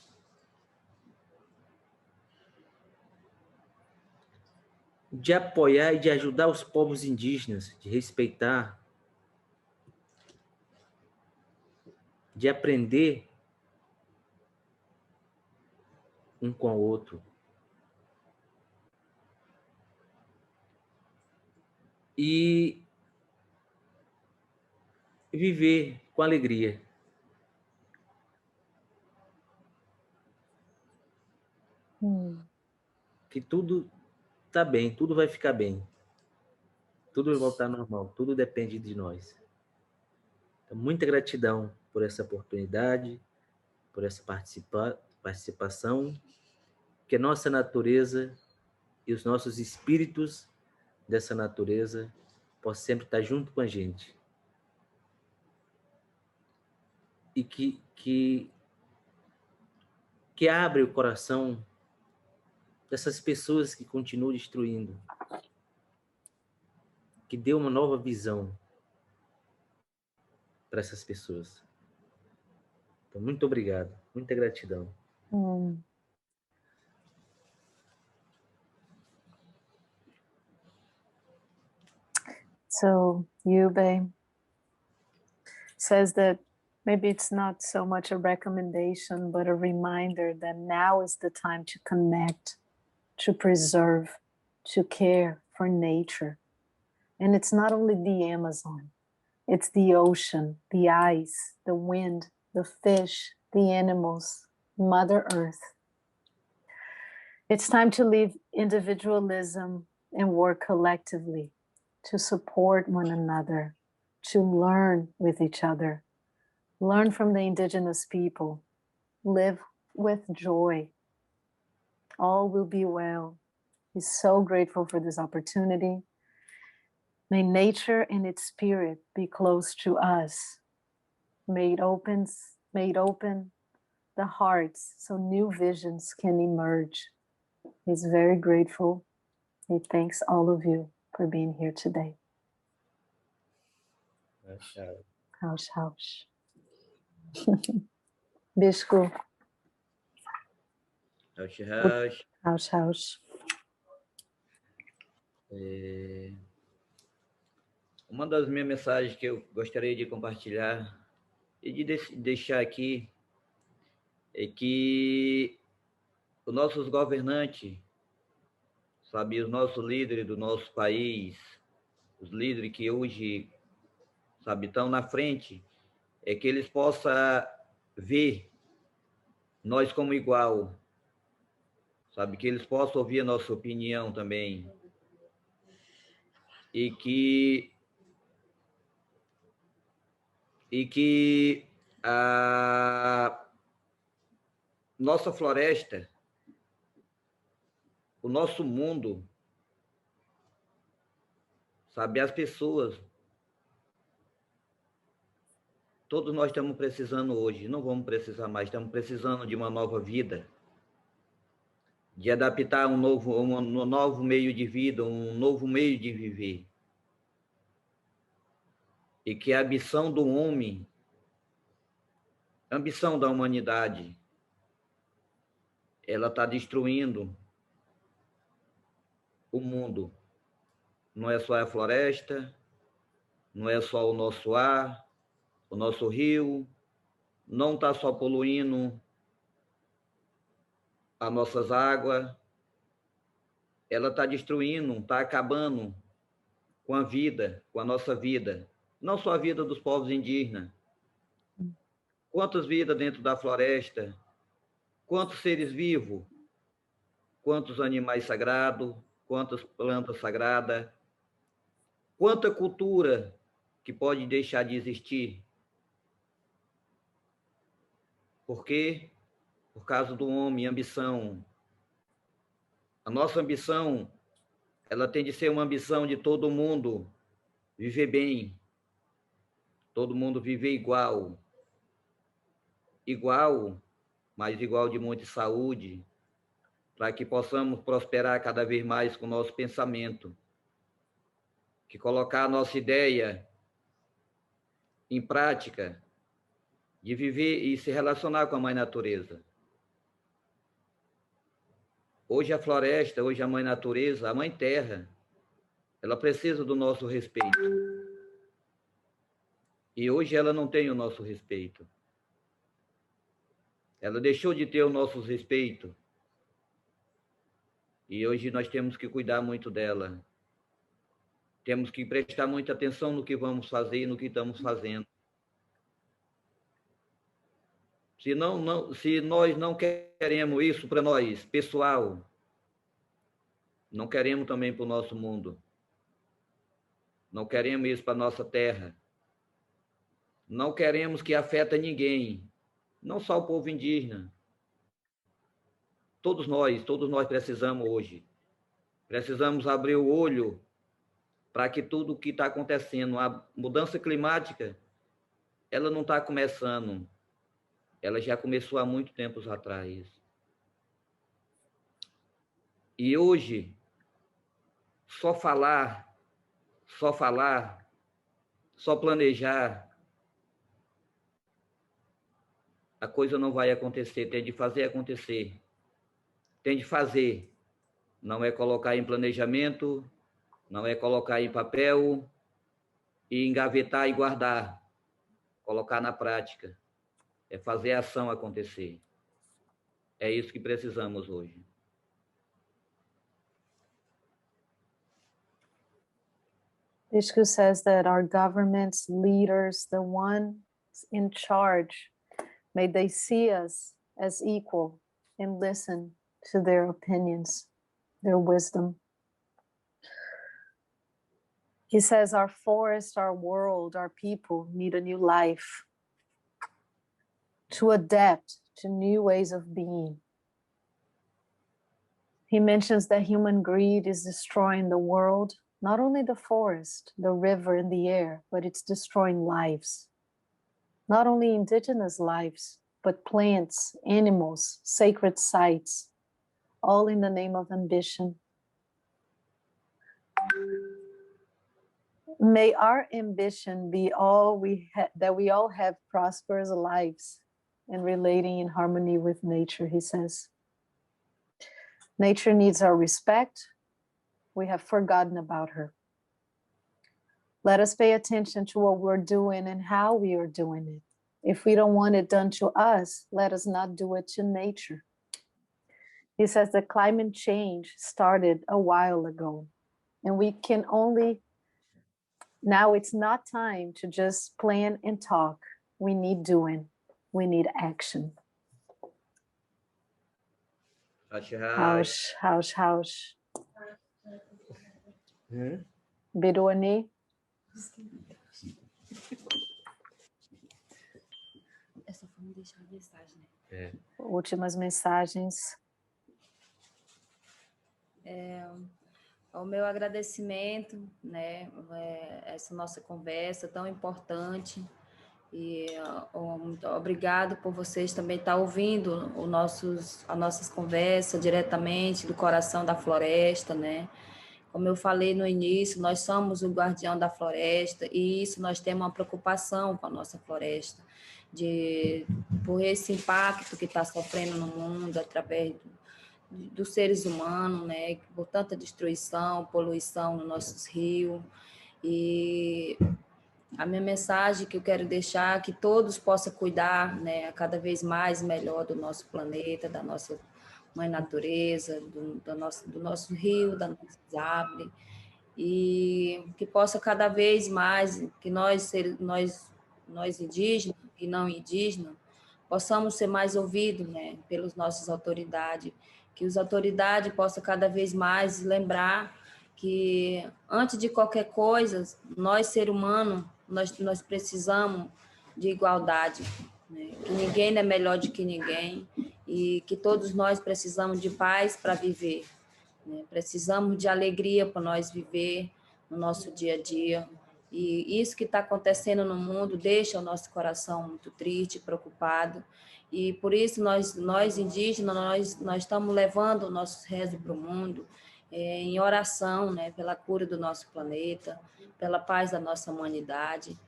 De apoiar e de ajudar os povos indígenas, de respeitar, de aprender um com o outro. E viver com alegria. Que tudo está bem, tudo vai ficar bem. Tudo vai voltar ao normal, tudo depende de nós. Então, muita gratidão por essa oportunidade, por essa participação, que a nossa natureza e os nossos espíritos dessa natureza possam sempre estar junto com a gente. E que abre o coração dessas pessoas que continuam destruindo. Que dê uma nova visão para essas pessoas. Então, muito obrigado, muita gratidão. So Yube says that maybe it's not so much a recommendation, but a reminder that now is the time to connect, to preserve, to care for nature. And it's not only the Amazon, it's the ocean, the ice, the wind, the fish, the animals, Mother Earth. It's time to leave individualism and work collectively, to support one another, to learn with each other, learn from the indigenous people, live with joy. All will be well. He's so grateful for this opportunity. May nature and its spirit be close to us. May it open the hearts so new visions can emerge. He's very grateful. He thanks all of you for being here today. House. Bisco. House. Uma das minhas mensagens que eu gostaria de compartilhar e de deixar aqui é que os nossos governantes, sabe, os nossos líderes do nosso país, os líderes que hoje, sabe, estão na frente, é que eles possam ver nós como igual, sabe, que eles possam ouvir a nossa opinião também, e que a nossa floresta, o nosso mundo, sabe, as pessoas, todos nós estamos precisando hoje, não vamos precisar mais, estamos precisando de uma nova vida, de adaptar um novo meio de vida, um novo meio de viver. E que a ambição do homem, a ambição da humanidade, ela está destruindo o mundo. Não é só a floresta, não é só o nosso ar, o nosso rio, não está só poluindo as nossas águas, ela está destruindo, está acabando com a vida, com a nossa vida, não só a vida dos povos indígenas. Quantas vidas dentro da floresta, quantos seres vivos, quantos animais sagrados, quantas plantas sagradas, quanta cultura que pode deixar de existir. Por quê? Por causa do homem, ambição. A nossa ambição, ela tem de ser uma ambição de todo mundo viver bem, todo mundo viver igual. Igual, mas igual de muita saúde, para que possamos prosperar cada vez mais com o nosso pensamento, que colocar a nossa ideia em prática, de viver e se relacionar com a Mãe Natureza. Hoje a floresta, hoje a Mãe Natureza, a Mãe Terra, ela precisa do nosso respeito. E hoje ela não tem o nosso respeito. Ela deixou de ter o nosso respeito. E hoje nós temos que cuidar muito dela. Temos que prestar muita atenção no que vamos fazer e no que estamos fazendo. Se nós não queremos isso para nós, pessoal, não queremos também para o nosso mundo. Não queremos isso para a nossa terra. Não queremos que afeta ninguém, não só o povo indígena. Todos nós precisamos hoje. Precisamos abrir o olho para que tudo o que está acontecendo, a mudança climática, ela não está começando. Ela já começou há muito tempos atrás. E hoje, só falar, só planejar, a coisa não vai acontecer. Tem de fazer acontecer. Tem de fazer. Não é colocar em planejamento, não é colocar em papel e engavetar e guardar. Colocar na prática. É fazer a ação acontecer. É isso que precisamos hoje. Ishku says that our governments, leaders, the ones in charge, may they see us as equal and listen to their opinions, their wisdom. He says our forest, our world, our people need a new life to adapt to new ways of being. He mentions that human greed is destroying the world, not only the forest, the river, and the air, but it's destroying lives. Not only indigenous lives, but plants, animals, sacred sites, all in the name of ambition. May our ambition be all that we all have prosperous lives and relating in harmony with nature, he says. Nature needs our respect. We have forgotten about her. Let us pay attention to what we're doing and how we are doing it. If we don't want it done to us, let us not do it to nature. He says that climate change started a while ago, and we can only, now it's not time to just plan and talk. We need doing, we need action. House. Bironi. É só para me deixar a mensagem, né? Últimas mensagens. O meu agradecimento, né? Essa nossa conversa tão importante. E muito obrigado por vocês também estar ouvindo as nossas conversas diretamente do coração da floresta, né? Como eu falei no início, nós somos o guardião da floresta e isso nós temos uma preocupação com a nossa floresta, por esse impacto que está sofrendo no mundo através dos seres humanos, né? Por tanta destruição, poluição nos nossos rios. E a minha mensagem que eu quero deixar é que todos possam cuidar, né, cada vez mais melhor do nosso planeta, da nossa mãe natureza, do nosso rio, das nossas árvores, e que possa cada vez mais, que nós indígenas e não indígenas, possamos ser mais ouvidos, né, pelas nossas autoridades, que as autoridades possam cada vez mais lembrar que, antes de qualquer coisa, nós, ser humano, nós precisamos de igualdade, né? Que ninguém é melhor do que ninguém e que todos nós precisamos de paz para viver, né? Precisamos de alegria para nós viver no nosso dia a dia. E isso que está acontecendo no mundo deixa o nosso coração muito triste, preocupado. E por isso nós indígenas, nós estamos levando o nosso rezo para o mundo, em oração, né, pela cura do nosso planeta, pela paz da nossa humanidade.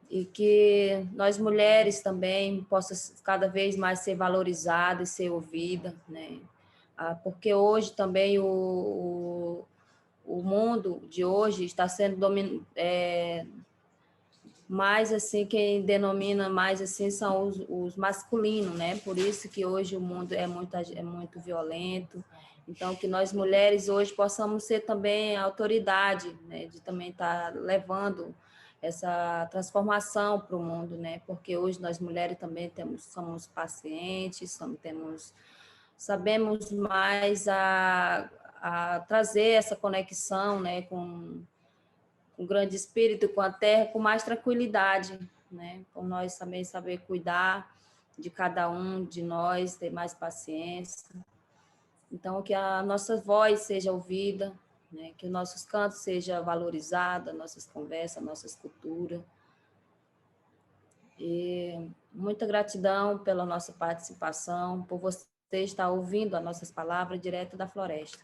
E que nós mulheres também possamos cada vez mais ser valorizadas e ser ouvidas, né? Porque hoje também o mundo de hoje está sendo mais assim, quem denomina mais assim são os masculinos, né? Por isso que hoje o mundo é muito violento. Então, que nós mulheres hoje possamos ser também a autoridade, né? De também estar levando essa transformação para o mundo, né? Porque hoje nós mulheres também somos pacientes, sabemos mais a trazer essa conexão, né? Com o grande espírito, com a terra, com mais tranquilidade, né? Por nós também saber cuidar de cada um de nós, ter mais paciência. Então, que a nossa voz seja ouvida, né? Que os nossos cantos sejam valorizados, nossas conversas, nossas culturas. E muita gratidão pela nossa participação, por você estar ouvindo as nossas palavras direto da floresta.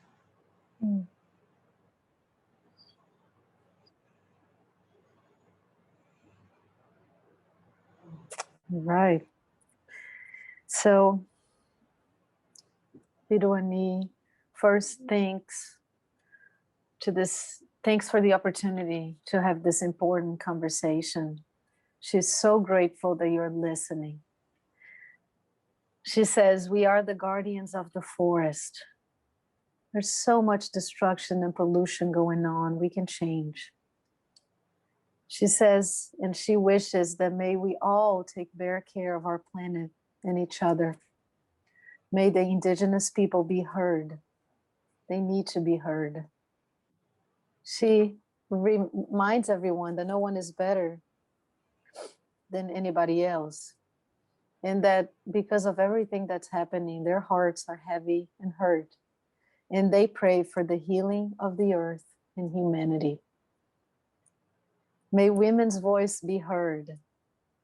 Right. So, Bironi, first thanks for the opportunity to have this important conversation. She's so grateful that you're listening. She says, we are the guardians of the forest. There's so much destruction and pollution going on. We can change. She says, and she wishes that may we all take better care of our planet and each other. May the indigenous people be heard. They need to be heard. She reminds everyone that no one is better than anybody else. And that because of everything that's happening, their hearts are heavy and hurt. And they pray for the healing of the earth and humanity. May women's voice be heard.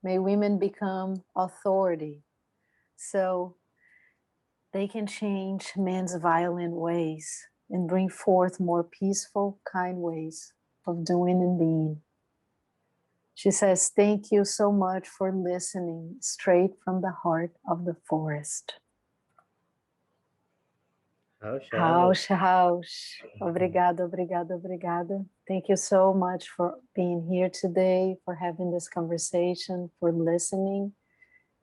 May women become authority so they can change men's violent ways and bring forth more peaceful, kind ways of doing and being. She says, thank you so much for listening straight from the heart of the forest. House. Obrigada. Thank you so much for being here today, for having this conversation, for listening.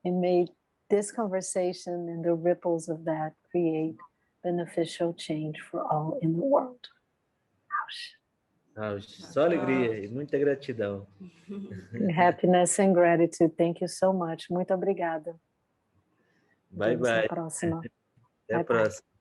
And may this conversation and the ripples of that create beneficial change for all in the world. Só alegria e muita gratidão. Happiness and gratitude. Thank you so much. Muito obrigada. Bye, bye. Até a próxima. Até a próxima.